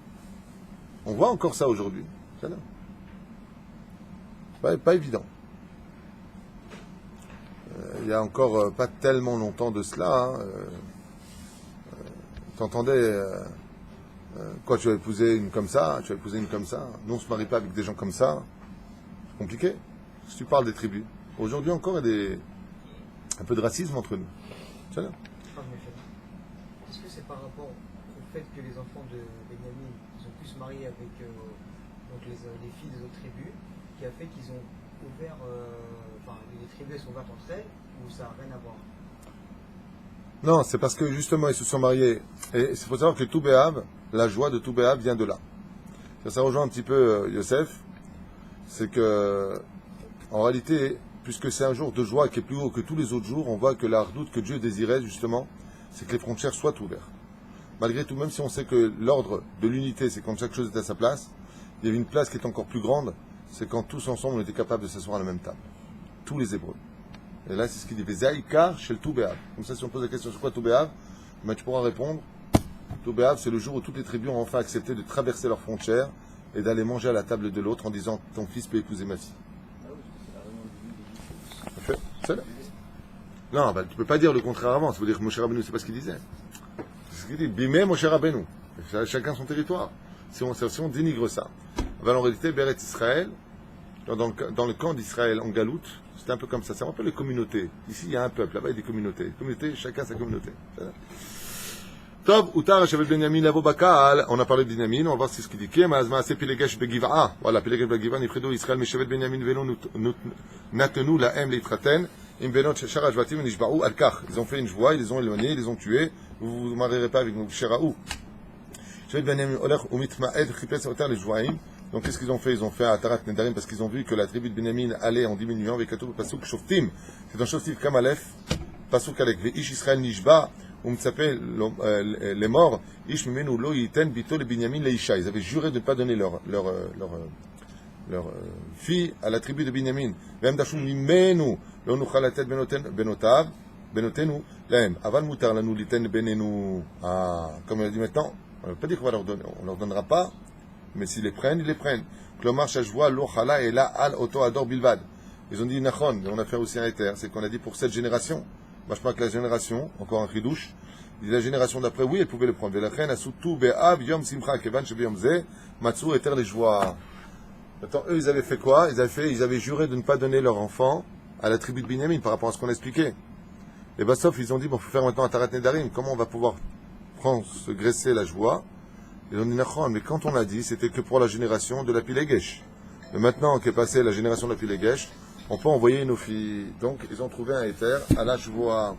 On voit encore ça aujourd'hui. Pas évident. Il y a encore pas tellement longtemps de cela. T'entendais quoi, tu vas épouser une comme ça, tu vas épouser une comme ça. Nous on se marie pas avec des gens comme ça. C'est compliqué. Si tu parles des tribus. Aujourd'hui encore il y a un peu de racisme entre nous. C'est là. Est-ce que c'est par rapport au fait que les enfants de Benjamin ils ont pu se marier avec donc les filles des autres tribus, qui a fait qu'ils ont ouvert, les tribus elles sont ouvertes entre elles, ou ça n'a rien à voir? Non, c'est parce que justement ils se sont mariés. Et il faut savoir que tout Béav, la joie de tout Béav vient de là. Ça rejoint un petit peu Yosef. C'est que, en réalité, puisque c'est un jour de joie qui est plus haut que tous les autres jours, on voit que la redoute que Dieu désirait justement, c'est que les frontières soient ouvertes. Malgré tout, même si on sait que l'ordre de l'unité, c'est quand chaque chose est à sa place, il y avait une place qui est encore plus grande, c'est quand tous ensemble on était capables de s'asseoir à la même table. Tous les Hébreux. Et là, c'est ce qu'il dit, Zaïkar chez le Toubéav. Comme ça, si on pose la question sur quoi Toubéav, tu pourras répondre Tou B'Av, c'est le jour où toutes les tribus ont enfin accepté de traverser leurs frontières et d'aller manger à la table de l'autre en disant ton fils peut épouser ma fille. C'est là. Non, bah, tu peux pas dire le contraire avant. Ça veut dire que Moshe Rabbeinu, c'est pas ce qu'il disait. C'est ce qu'il dit. Bimé Moshe Rabbeinu. Chacun son territoire. Si on dénigre ça. En réalité, Beret Israël, dans le camp d'Israël en Galoute, c'était un peu comme ça. C'est un peu les communautés. Ici, il y a un peuple. Là-bas, il y a des communautés. Communautés, chacun sa communauté. Tov, Utar, Shavel Benyamin, Lavo Bakal. On a parlé de Benyamin. On va voir ce qu'il dit. Kem, Azma, c'est Pilegesh Begiva. Voilà, Pilegesh Begiva, Nifredo, Israël, Meshavet Benyamin, Velo, Natenu, la M, Leitraten. Ils ont fait une joie, ils les ont éloignés, ils les ont tués. Vous ne vous marierez pas avec nous, Sheraou. Donc qu'est-ce qu'ils ont fait? Ils ont fait Atarat Nedarim parce qu'ils ont vu que la tribu de Benyamin allait en diminuant avec Katou Pasuk Shoftim. C'est un Shoftim Kamalef, Pasuk Alek, Ish Israël Nishba, les morts, Ish Mimenu Lo Yiten Bito le Benyamin Leisha. Ils avaient juré de ne pas donner leur fille à la tribu de Benyamin. Vem Dashum Mimenu. Lo nuchal latet benotenu lahem. Aval mutar lanu liten benenu. Comme il a dit maintenant, on ne veut pas dire qu'on va leur donner. On ne leur donnera pas, mais s'ils les prennent, ils les prennent. Klomar shajvoa lo chala et la al oto ador bilvad. Ils ont dit nachon, mais on a fait aussi un éther. C'est qu'on a dit pour cette génération. Moi je crois que la génération, encore un chidouche, la génération d'après, oui, elle pouvait le prendre. Velachen asutu be'av yom simcha kevan shebiyom ze matzu eter les joies. Maintenant, eux, ils avaient fait quoi? Ils avaient juré de ne pas donner leur enfant à la tribu de Binyamin par rapport à ce qu'on a expliqué. Et bah, sauf, ils ont dit, bon, il faut faire maintenant un Tarat Nedarim. Comment on va pouvoir se graisser la joie? Ils ont dit, non, mais quand on a dit, c'était que pour la génération de la Pilegesh. Mais maintenant qu'est passée la génération de la Pilegesh, on peut envoyer nos filles. Donc, ils ont trouvé un éther à la joie.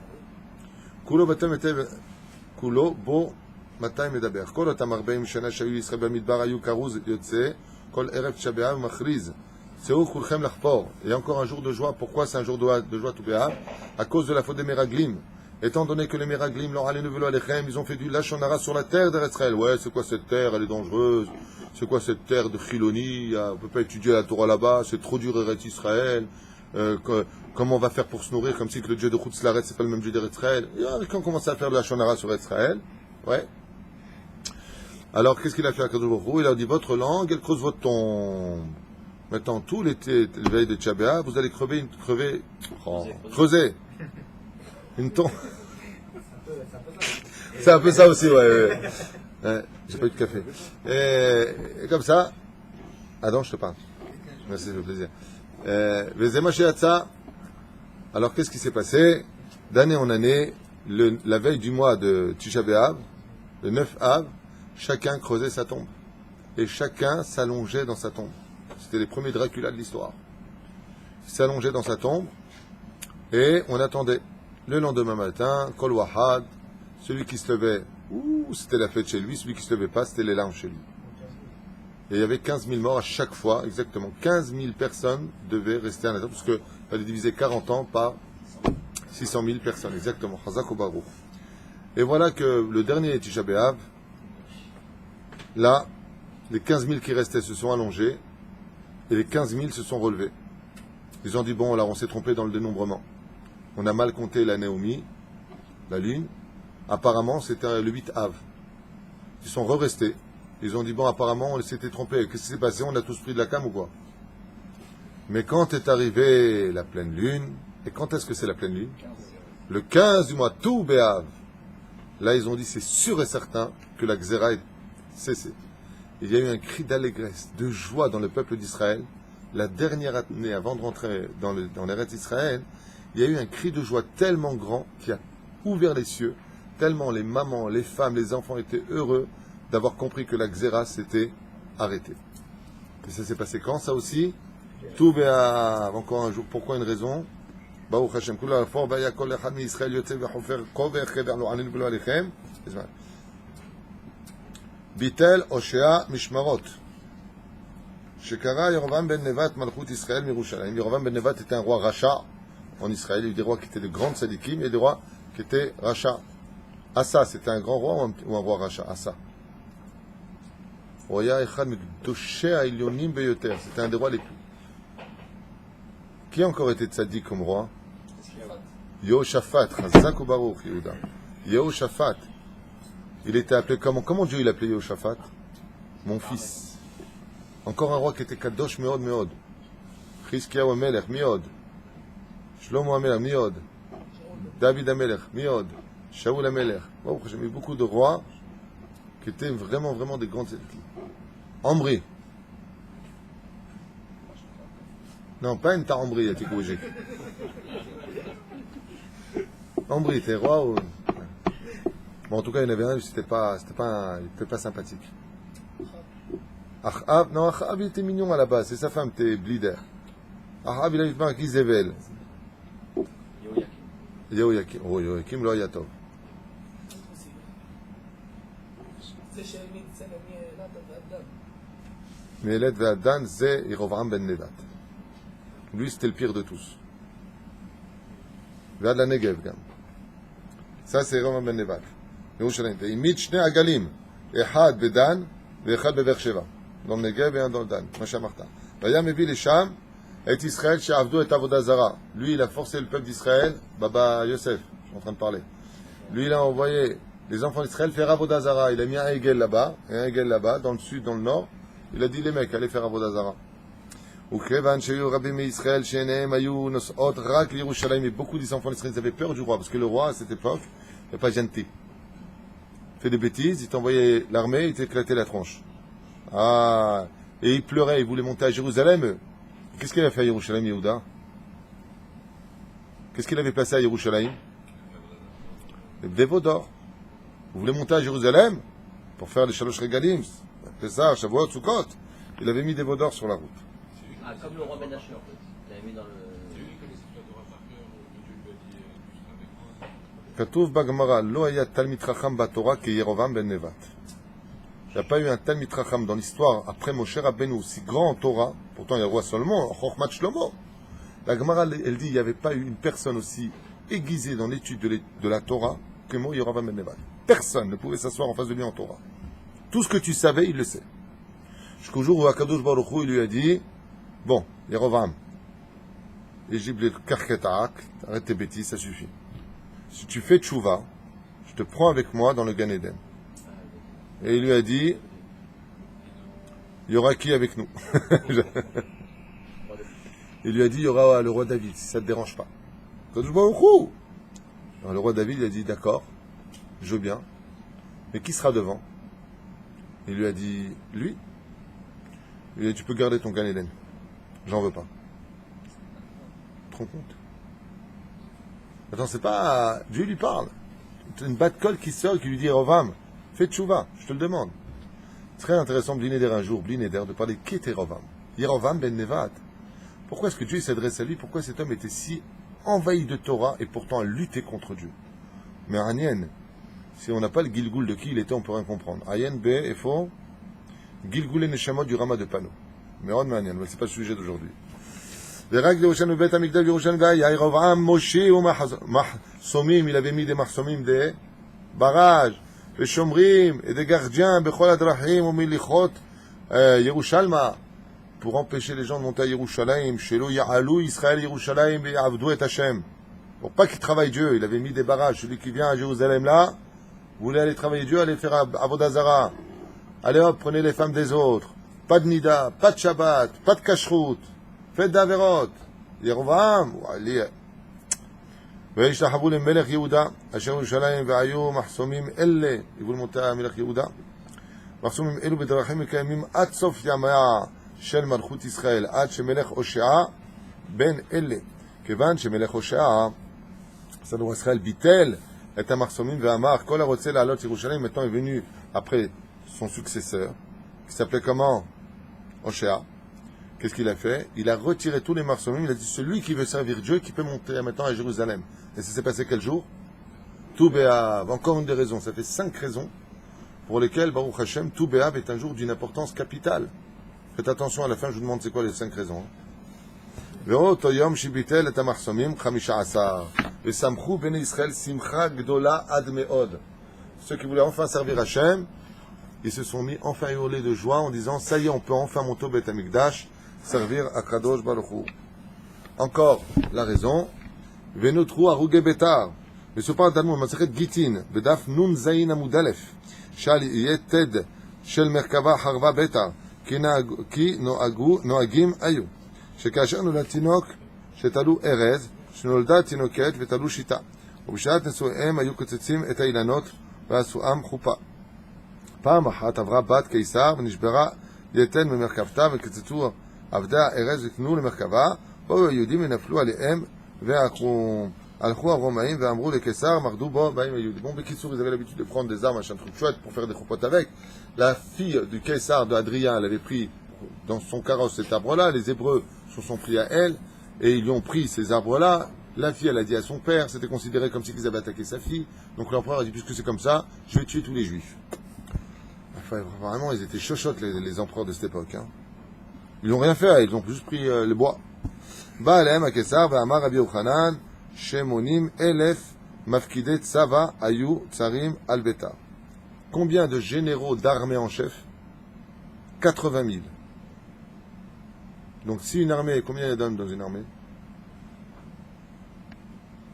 Kulo batem etev, kulo bo matay medaber. Kol otam arbaim shana shayu Yisrael bamidbar ayu karuz yotze, kol erev Tisha B'Av machriz. C'est où Kulchem l'Achpor. Et encore un jour de joie. Pourquoi c'est un jour de joie tout Béa? À cause de la faute des Meraglim. Étant donné que les Meraglim, leur allé nevelo alechem, ils ont fait du Lachonara sur la terre d'Israël. Ouais, c'est quoi cette terre? Elle est dangereuse. C'est quoi cette terre de Chiloni? On ne peut pas étudier la Torah là-bas. C'est trop dur Eretz Israël. Comment on va faire pour se nourrir? Comme si que le Dieu de Chutzlaret, c'est pas le même Dieu d'Israël. Et quand on commence à faire de Lachonara sur Israël, ouais. Alors, qu'est-ce qu'il a fait à Kadosh Baruch Hu? Il a dit, votre langue, elle creuse votre tombe. Maintenant, tout l'été, le veille de Tisha B'Av, vous allez creuser une tombe. C'est un peu ça aussi, ouais. J'ai pas eu de café. Et comme ça, Adam, je te parle. Merci, ça fait plaisir. Alors, qu'est-ce qui s'est passé? D'année en année, la veille du mois de Tisha B'Av, le 9 Av, chacun creusait sa tombe. Et chacun s'allongeait dans sa tombe. C'était les premiers Dracula de l'histoire. Il s'allongeait dans sa tombe et on attendait. Le lendemain matin, Kol Wahad, celui qui se levait, c'était la fête chez lui, celui qui se levait pas, c'était les larmes chez lui. Et il y avait 15 000 morts à chaque fois, exactement. 15 000 personnes devaient rester à la tombe, parce qu'il fallait diviser 40 ans par 600 000 personnes, exactement. Chazak ou Baruch. Et voilà que le dernier Tisha B'Av, là, les 15 000 qui restaient se sont allongés, et les 15 000 se sont relevés. Ils ont dit, bon, alors on s'est trompé dans le dénombrement. On a mal compté la Naomi, la lune. Apparemment, c'était le 8 Av. Ils sont restés. Ils ont dit, bon, apparemment, on s'était trompé. Qu'est-ce qui s'est passé? On a tous pris de la cam ou quoi? Mais quand est arrivée la pleine lune, et quand est-ce que c'est la pleine lune? Le 15 du mois, tout Béav. Là, ils ont dit, c'est sûr et certain que la Xéra est cessée. Il y a eu un cri d'allégresse, de joie dans le peuple d'Israël. La dernière année, avant de rentrer dans l'Eretz d'Israël, il y a eu un cri de joie tellement grand qui a ouvert les cieux, tellement les mamans, les femmes, les enfants étaient heureux d'avoir compris que la Xéra s'était arrêtée. Et ça s'est passé quand, ça aussi? Tout va encore un jour. Pourquoi une raison? Baruch Hashem, kula for baya kol echad mi Israël yotze vechofer kover chever lo anin v'lo alechem. ביטל הושע משמרות שקרא ירבעם ben Nevat מלכות ישראל מירושלים. Yrovam ben Nevat était un roi rachat en Israël. Il y a eu des rois qui étaient de grandes sadikim et des rois qui étaient rachats. Asa, c'était un grand roi ou un roi rachat? Asa. Roya echad mekdoshei ha'elyonim beyoter. C'était un des rois les plus. Qui a encore été tzadik comme roi? Yehoshaphat. Chazak ou Baruch Yehuda. Yehoshaphat. Il était appelé comment Dieu il appelait Yehoshaphat? Mon fils. Encore un roi qui était Kadosh Meod Meod. Chizkiyahu Amelech Meod. Shlomo Amelech Meod. David Amelech Meod. Shaoul Amelech. Bon, j'ai mis beaucoup de rois qui étaient vraiment des grands. Omri. Non, pas une Omri, il a été corrigé. Omri, t'es roi ou... Bon, en tout cas, il y en avait un, il n'était pas sympathique. Achab, non, Achab, il était mignon à la base, c'est sa femme, t'es Blider. Achab, il a eu marqué Zével. Yehoyakim. Oh, Yehoyakim, lo היה טוב. Mieled ve'adan, c'est Yerovam ben Nevat. Lui, c'était le pire de tous. Ve'ad la Negev, gam. Ça, c'est Yerovam ben Nevat. Yerushalayim. Il mit shne agalim. Echad bedan, ve'echad be'Be'er Sheva. Dans le Negev et un dans le Dan. Ma shamarta. Vayam evi lesham, et Israël, she'avdu et avodah zara. Lui, il a forcé le peuple d'Israël. Baba Yosef, je suis en train de parler. Lui, il a envoyé les enfants d'Israël faire avodah zara. Il a mis un Hegel là-bas, et un Hegel là-bas, dans le sud, dans le nord. Il a dit les mecs, allez faire avodah zara. וכיוון שהיו רבים מישראל שעיניהם היו נוסעות רק לירושלים, et beaucoup des enfants d'Israël avaient peur du roi, parce que le roi à cette époque n'est pas gentil. Il fait des bêtises, il t'envoyait l'armée, il t'éclatait la tronche. Ah, et il pleurait, il voulait monter à Jérusalem. Qu'est-ce qu'il a fait à Yerushalayim, Yehuda? Qu'est-ce qu'il avait placé à Yerushalayim? Les dévots d'or. Vous voulez monter à Jérusalem pour faire les Shalosh Regalim, Pessah, Shavuot, Sukkot. Il avait mis des veaux d'or sur la route. Ah, comme le roi Ben Asher, en fait. Il avait mis dans le... C'est lui qui connaissait la Torah par cœur, que Dieu lui a dit, tu seras avec moi. Katuv Bagmara, lo hayat Talmid Chacham baTorah ke Yerovam ben Nevat. Il n'y a pas eu un Talmid Chacham dans l'histoire après Moshe Rabbeinu, aussi grand en Torah, pourtant il y a le roi Salomon, Chochmat Shlomo. La Gemara, elle dit, il n'y avait pas eu une personne aussi aiguisée dans l'étude de la Torah que moi, Yerovam ben Nevat. Personne ne pouvait s'asseoir en face de lui en Torah. Tout ce que tu savais, il le sait. Jusqu'au jour où Akadosh Baruch Hu, il lui a dit, bon, Yerovam, Égypte le Karketak, arrête tes bêtises, ça suffit. Si tu fais tchouva, je te prends avec moi dans le Gan Eden. Et il lui a dit, il y aura qui avec nous? Il lui a dit, il y aura le roi David, si ça ne te dérange pas. Akadosh Baruch Hu. Alors, le roi David, il a dit, d'accord, je veux bien, mais qui sera devant? Il lui a dit, lui. Il lui a dit, tu peux garder ton Gan Eden. J'en veux pas. Tu te rends compte? Attends, c'est pas... Dieu lui parle. Une batte colle qui sort et qui lui dit, Yerovam, fais tchouva, je te le demande. Très intéressant, Blinéder un jour, Blinéder, de parler qui était Yerovam. Yerovam ben Nevat. Pourquoi est-ce que Dieu s'adresse à lui? Pourquoi cet homme était si envahi de Torah et pourtant a lutté contre Dieu? Mais Anien, si on n'a pas le Gilgoul de qui il était, on peut rien comprendre. Ayen B, et faux, Gilgoul et Neshamot du Rama de Pano. Mais on mais c'est pas le sujet d'aujourd'hui. Verak de Yerushalayim Bet Hamikdash Yerushalayim Gai Yerovam Moshe ou Mahsomim, il avait mis des Mahsomim, des barrages, des Shomrim et des gardiens, Bechol Adrachim ou Milichot Yerushalma, pour empêcher les gens de monter à Yerushalayim, Shelo Ya'alou Israël Yerushalayim et Avdou et Hashem. Pour pas qu'il travaille Dieu, il avait mis des barrages. Celui qui vient à Jérusalem là, vous voulez aller travailler Dieu, allez faire Avodah Zara. Allez hop, prenez les femmes des autres. Pas de Nida, pas de Shabbat, pas de Kashrut. Faites d'Averot. Yerovam, allez. וישתחוו למלך יהודה, אשר ירושלים והיו מחסומים אלה, יבול מותה המלך יהודה, מחסומים אלו בדרכים מקיימים עד סוף ימיה של מלכות ישראל, עד שמלך הושע בן אלה. כיוון שמלך הושע, סדור ישראל ביטל את המחסומים ואמר, כל הרוצה לעלות ירושלים, maintenant est venu après son successeur, qui s'appelait comment? Hoshea. Qu'est-ce qu'il a fait? Il a retiré tous les marsonim, il a dit, celui qui veut servir Dieu, qui peut monter maintenant à Jérusalem. Et ça s'est passé quel jour? Tout Béav. Encore une des raisons. Ça fait 5 raisons pour lesquelles, Baruch Hashem, tout Béav est un jour d'une importance capitale. Faites attention, à la fin, je vous demande c'est quoi les 5 raisons. Ve'oto yom shibitel et amarsomim chamisha asar. Ve'samchu bnei Israël simcha gdola ad me'od. Ceux qui voulaient enfin servir Hashem, ils se sont mis enfin à hurler de joie en disant, ça y est, on peut enfin monter au Beth Amikdash, servir à Kadosh Baruch Hu. Encore la raison, Venotru aruge betar. מסופר תלמוד, מסכת גיטין, בדף נון זין עמוד א', שעל יהיה תד של מרכבה חרבה ביתר, כי נוהגים היו, שכאשר נולד תינוק שתלו ארז, שנולדה תינוקת ותלו שיטה, ובשעת נשואיהם היו קוצצים את האילנות ועשוהם חופה. פעם אחת עברה בת קיסר ונשברה יתד ממרכבתה וקצצו עבדי הארז וקנו למרכבה, באו היהודים ונפלו עליהם והלכו הרומאים ואמרו לקיסר, מרדו bas, bâim ayud. Bon, Bekitsur, ils avaient l'habitude de prendre des armes, un truc chouette pour faire des choupottes avec. La fille du Caesar d'Adrien, elle avait pris dans son carrosse cet arbre-là, les Hébreux se sont pris à elle, et ils lui ont pris ces arbres-là. La fille, elle a dit à son père, c'était considéré comme si ils avaient attaqué sa fille. Donc l'empereur a dit, puisque c'est comme ça, je vais tuer tous les juifs. Enfin, vraiment, ils étaient chochottes, les empereurs de cette époque. Hein. Ils n'ont rien fait, ils ont juste pris le bois. Ba'alem à Caesar, Va'amar Rabbi Yochanan, Shemonim, Elef, Mafkidet, Tsava, Ayu, Tsarim, Albeta. Combien de généraux d'armée en chef? 80 000. Donc si une armée, combien il y a d'hommes dans une armée?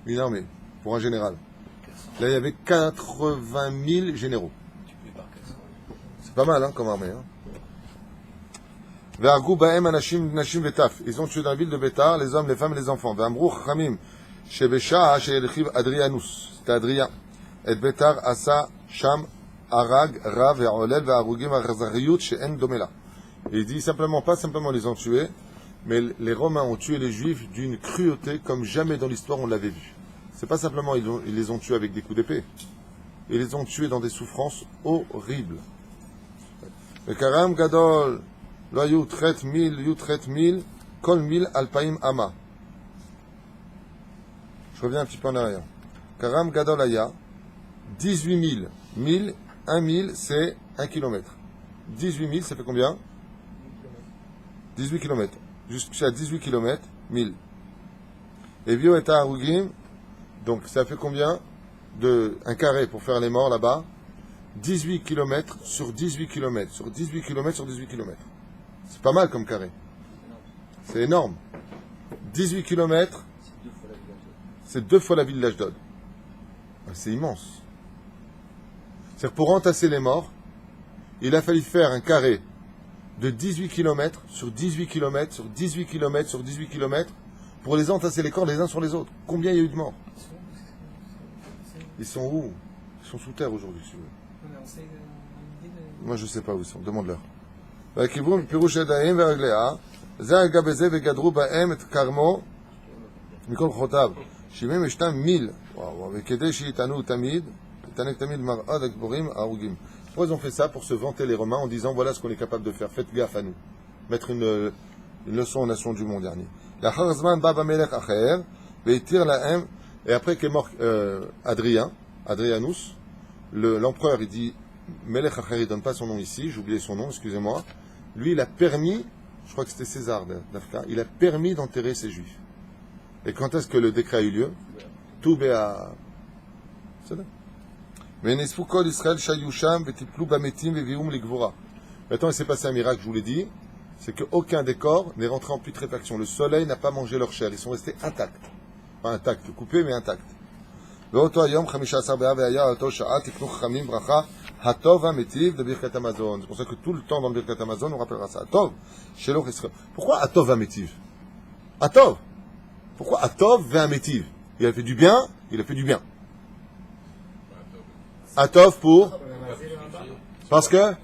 Une armée, pour un général. Là, il y avait 80 000 généraux. C'est pas mal, hein, comme armée. Hein. Ils ont tué dans la ville de Bétar les hommes, les femmes et les enfants. C'était Adrien. Et Bétar asa sham arag rav et olel ve'arugim achazariyut she'en domela. Il dit simplement, pas simplement les ont tués, mais les Romains ont tué les Juifs d'une cruauté comme jamais dans l'histoire on l'avait vu. C'est pas simplement ils les ont tués avec des coups d'épée. Ils les ont tués dans des souffrances horribles. Le karam gadol lo yu tret mil kol mil alpaim ama. Je reviens un petit peu en arrière. Karam gadol aya 18 000. 1000, 1 000 c'est 1 kilomètre. 18 000 ça fait combien? 18 km. Jusqu'à 18 km, 1000. Et bio et Arugim, donc ça fait combien un carré pour faire les morts là-bas? 18 km sur 18 km, sur 18 km sur 18 km. C'est pas mal comme carré. C'est énorme. 18 km, c'est 2 fois la ville d'Ashdod. C'est immense. C'est-à-dire pour entasser les morts, il a fallu faire un carré de 18 km sur 18 km sur 18 km sur 18 km pour les entasser les corps les uns sur les autres. Combien il y a eu de morts? Ils sont où? Ils sont sous terre aujourd'hui, si vous voulez. Moi, je ne sais pas où ils sont. Demande-leur. Pourquoi ils ont fait ça? Pour se vanter les Romains en disant voilà ce qu'on est capable de faire, faites gaffe à nous. Mettre une leçon aux nations du monde dernier. Et après qu'est mort Adrianus, l'empereur il dit Melech Acher, il donne pas son nom ici, j'ai oublié son nom, excusez-moi. Lui il a permis, je crois que c'était César d'Afka, il a permis d'enterrer ces juifs. Et quand est-ce que le décret a eu lieu? Tout béa. C'est là. Maintenant, il s'est passé un miracle, je vous l'ai dit, c'est qu'aucun des corps n'est rentré en putréfaction. Le soleil n'a pas mangé leur chair, ils sont restés intacts. Pas intacts, coupés, mais intacts. C'est pour ça que tout le temps dans le Birkat Hamazon, on rappellera ça. Atov, pourquoi Atov Amétiv? Atov. Pourquoi Atov Ve'amétiv? Il a fait du bien, il a fait du bien. Atov pour? Parce que?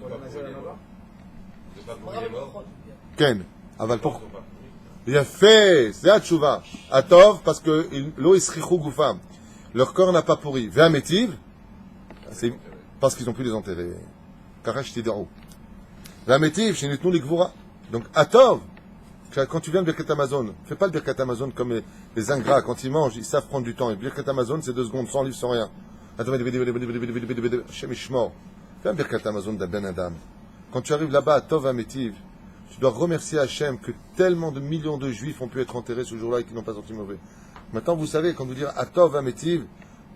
Ken. Aval pour? Il a fait, c'est Atchouva. Atov parce que l'eau isrichou goufam. Leur corps n'a pas pourri. Ve'amétiv, c'est parce qu'ils ont pu les enterrer. Karash Tidaro. Ve'amétiv, chez Nitnou l'Igvoura. Donc Atov, quand tu viens de Birkat Hamazon, fais pas le Birkat Hamazon comme les ingrats. Quand ils mangent, ils savent prendre du temps. Et Birkat Hamazon, c'est 2 secondes, sans livre, sans rien. Fais un Birkat Hamazon d'Aben Adam. Quand tu arrives là-bas à Tov Amétiv, tu dois remercier Hachem que tellement de millions de juifs ont pu être enterrés ce jour-là et qui n'ont pas senti mauvais. Maintenant, vous savez, quand vous dites Atov Amétiv,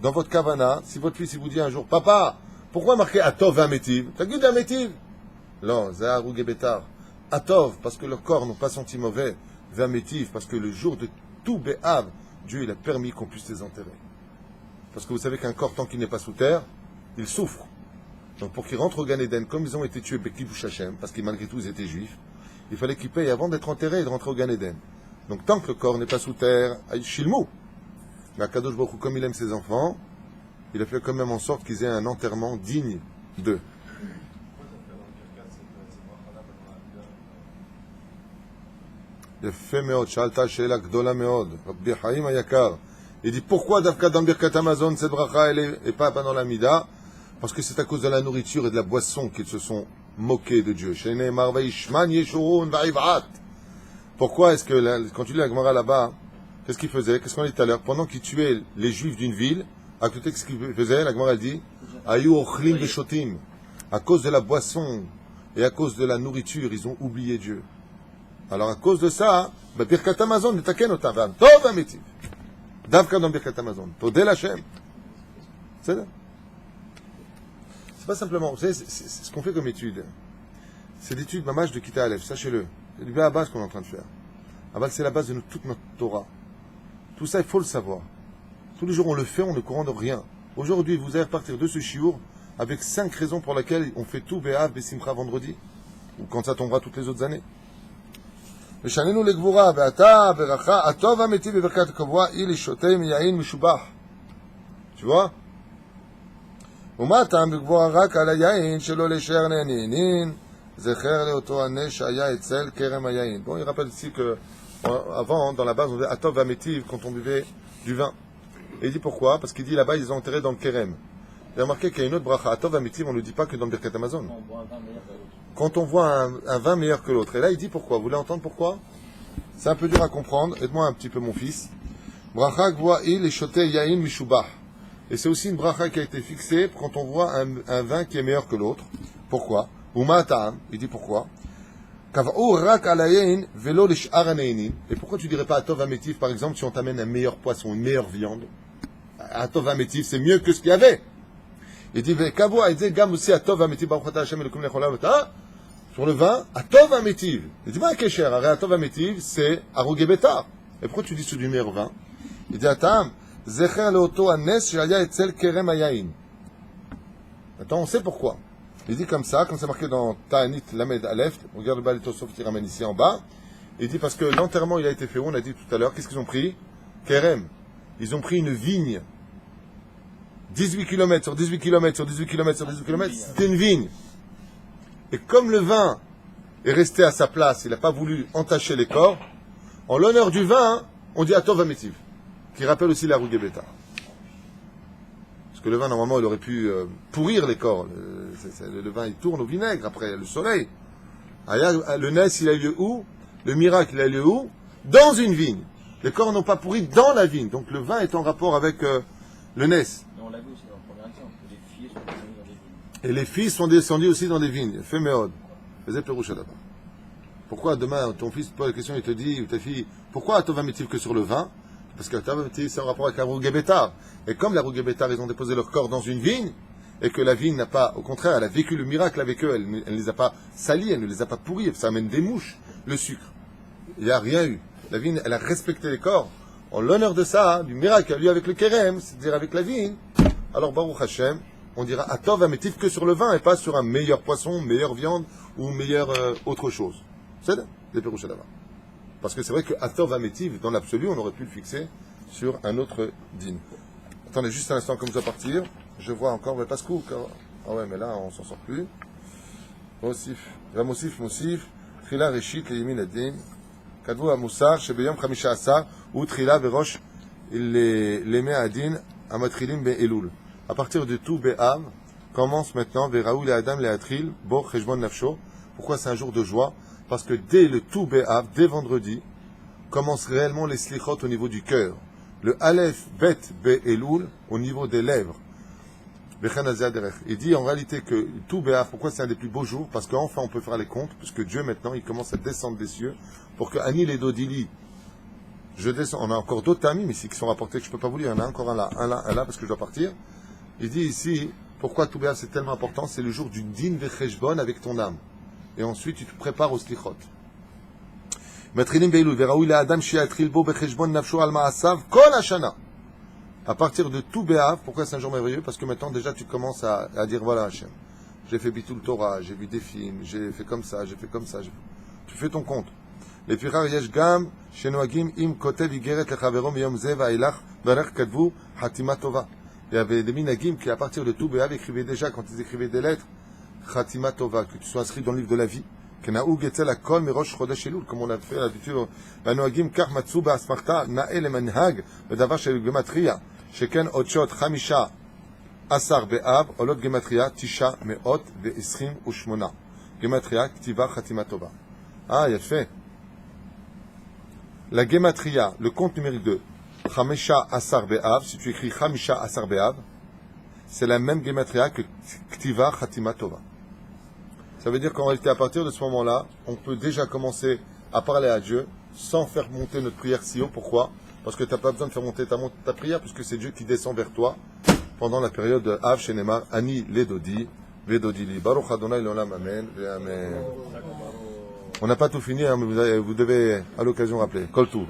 dans votre kavana, si votre fils il vous dit un jour, papa, pourquoi marquer Atov Amétiv? T'as dit Amétiv? Non, Zaharou Gebetar. Atov, parce que leurs corps n'ont pas senti mauvais. Vamétiv, parce que le jour de tout Béhav, Dieu il a permis qu'on puisse les enterrer. Parce que vous savez qu'un corps, tant qu'il n'est pas sous terre, il souffre. Donc pour qu'ils rentrent au Gan Eden, comme ils ont été tués Bekibush Hashem, parce que malgré tout ils étaient juifs, il fallait qu'ils payent avant d'être enterrés et de rentrer au Gan Eden. Donc tant que le corps n'est pas sous terre, Shilmou. Mais Akadosh Baruch Hu, comme il aime ses enfants, il a fait quand même en sorte qu'ils aient un enterrement digne d'eux. יפה מאוד, שאלת שאלה גדולה מאוד, רבי חיים היקר. Il dit pourquoi דווקא dans Birkat Hamazon cette bracha et pas dans la Mida? Parce que c'est à cause de la nourriture et de la boisson qu'ils se sont moqués de Dieu. Pourquoi est-ce que, quand tu lis la Gemara là-bas, qu'est-ce qu'ils faisaient? Qu'est-ce qu'on a dit tout à l'heure? Pendant qu'ils tuaient les Juifs d'une ville, à côté, qu'est-ce qu'ils faisaient? La Gemara dit Ayu ochlim beshotim. À cause de la boisson et à cause de la nourriture, ils ont oublié Dieu. Alors à cause de ça, Birkat Hamazon, netaken otam, tov ametiv. Davka dans Birkat Hamazon. Todel Hashem. C'est pas simplement, vous savez, c'est ce qu'on fait comme étude. C'est l'étude mamash de Kita Aleph, sachez-le. C'est du bas qu'on est en train de faire. C'est la base de toute notre Torah. Tout ça, il faut le savoir. Tous les jours, on le fait, on ne courant de rien. Aujourd'hui, vous allez repartir de ce shiur avec 5 raisons pour lesquelles on fait tout Be'av, Besimcha vendredi. Ou quand ça tombera toutes les autres années. ושנינו לגבורה, ואתה ברכה, הטוב האמיתי בברכת הקבוע, היא לשותה מיין משובח. Tu vois? ומה הטעם בגבורה רק על היין שלא להישאר נהנין, זכר לאותו הנס שהיה אצל כרם היין. Bon, il rappelle ici que, avant, dans la base, on disait Atov Amétiv quand on buvait du vin. Et il dit pourquoi? Parce qu'il dit là-bas, ils ont enterré dans le Kerem. Vous avez remarqué qu'il y a une autre bracha, Atov Amétiv, on ne le dit pas que dans le Birkat Hamazon. Quand on voit un vin meilleur que l'autre. Et là, il dit pourquoi. Vous voulez entendre pourquoi? C'est un peu dur à comprendre. Aide-moi un petit peu, mon fils. Bracha gvoa'i leshote yain mishubah. Et c'est aussi une bracha qui a été fixée quand on voit un vin qui est meilleur que l'autre. Pourquoi? Uma ta'am. Il dit pourquoi? Kava'u rak alayin velo lish'ar haneinin. Et pourquoi tu dirais pas atov amétif, par exemple, si on t'amène un meilleur poisson, une meilleure viande? Atov amétif, c'est mieux que ce qu'il y avait. Il dit Kavo a dit gam aussi atov amétif baruch Hashem elokum lecholam v'ta. Sur le vin, Atov Amétiv. Il dit, Kesher, Atov Amétiv, c'est Arougé Bétar. Et pourquoi tu dis sur du meilleur vin? Il dit, Atam, Zecher Leoto Anes, Shaya Etzel Kerem Ayain. Attends, on sait pourquoi. Il dit comme ça, c'est marqué dans Ta'anit Lamed Aleph, regarde le Balitosov qui ramène ici en bas. Il dit, parce que l'enterrement, il a été fait où? On a dit tout à l'heure, qu'est-ce qu'ils ont pris? Kerem. Ils ont pris une vigne. 18 km sur 18 km sur 18 km sur 18 km, c'était une vigne. Et comme le vin est resté à sa place, il n'a pas voulu entacher les corps, en l'honneur du vin, on dit Atov Amétiv, qui rappelle aussi la Rougé Bétar. Parce que le vin, normalement, il aurait pu pourrir les corps. Le vin, il tourne au vinaigre après le soleil. Le Nes, il a eu lieu où? Le miracle, il a eu lieu où? Dans une vigne. Les corps n'ont pas pourri dans la vigne. Donc le vin est en rapport avec le Nes. On l'a vu aussi dans le premier exemple, que les filles sont descendues dans des vignes. Et les fils sont descendus aussi dans des vignes. Fais méode. Faisais Péroucha là-bas. Pourquoi demain, ton fils te pose la question, il te dit, ou ta fille, pourquoi Atov Amétiv que sur le vin? Parce que Atov Amétiv, c'est en rapport avec la Rougé Bétar. Et comme la Rougé Bétar, ils ont déposé leur corps dans une vigne, et que la vigne n'a pas, au contraire, elle a vécu le miracle avec eux, elle ne les a pas salis, elle ne les a pas pourris, ça amène des mouches, le sucre. Il n'y a rien eu. La vigne, elle a respecté les corps. En l'honneur de ça, du miracle qu'il y a eu avec le Kerem, c'est-à-dire avec la vigne, alors Baruch Hashem, on dira Atov Amétiv que sur le vin et pas sur un meilleur poisson, meilleure viande ou meilleure autre chose. C'est des Péroucha là-bas. Parce que c'est vrai que Atov Amétiv, dans l'absolu, on aurait pu le fixer sur un autre din. Attendez juste un instant comme ça partir. Je vois encore, mais pas ce coup. Ah ouais, mais là, on s'en sort plus. Mosif. Mosif. Trila Reshit, Leyimin Adin. Kadvu Amoussar, Shebeyom Khamisha Asar, ou Trila Verosh, Leme Adin, Amatrilim Be Elul. À partir de tout Be'av, commence maintenant Veraou le Adam le Atril, Bo Cheshbon Nafsho. Pourquoi c'est un jour de joie? Parce que dès le tout Be'av, dès vendredi, commencent réellement les slichot au niveau du cœur. Le Aleph Bet Be Elul au niveau des lèvres. Il dit en réalité que tout Béaf, pourquoi c'est un des plus beaux jours? Parce qu'enfin on peut faire les comptes, puisque Dieu maintenant il commence à descendre des cieux pour que Anil et Dodili, je descends, on a encore d'autres amis, mais ici qui sont rapportés que je ne peux pas vous lire, il y en a encore un là, parce que je dois partir. Il dit ici, pourquoi tout Béaf c'est tellement important? C'est le jour du Din Vecheshbon avec ton âme. Et ensuite tu te prépares au Slichot. Matrilim Beilul, Veraoui la Adam Shiatril Bo Becheshbon Nafsho al Ma'asav Kol Hashana. À partir de tout Béav, pourquoi c'est un jour merveilleux? Parce que maintenant, déjà, tu commences à dire, voilà, Hachem, j'ai fait Bitul Torah, j'ai vu des films, j'ai fait comme ça, j'ai fait comme ça. Tu fais ton compte. Les Pichar Yesh Gam, Shenoagim, Im Kotev Igeret Lechaverom Yom Zev Ailach, Berech Kadvu, Hatima Tova. Il y avait des minagim qui, à partir de tout Béav, écrivaient déjà, quand ils écrivaient des lettres, Hatima Tova, que tu sois inscrit dans le livre de la vie. Kenaoug etzel hakol mirosh chodesh Elul, comme on a fait l'habitude. Banoagim kach matzu ba'asmarta na'el emanhag, bedavar shel gematria, sheken otshot chamisha asar be'av, olot gematria tisha me'ot ve'esrim u'shmona. Gematria ktiva chatima tova. Ah, il a fait. La gematria, le compte numérique 2, chamisha asar be'av, si tu écris chamisha asar be'av, c'est la même gematria que ktiva chatima tova. Ça veut dire qu'en réalité, à partir de ce moment-là, on peut déjà commencer à parler à Dieu sans faire monter notre prière si haut. Pourquoi? Parce que tu n'as pas besoin de faire monter ta prière, puisque c'est Dieu qui descend vers toi pendant la période de Av Shenemar, Ani Ledodi, Vedodili. Baruch Adonai L'Olam, Amen. On n'a pas tout fini, hein, mais vous devez à l'occasion rappeler. Kol Tov.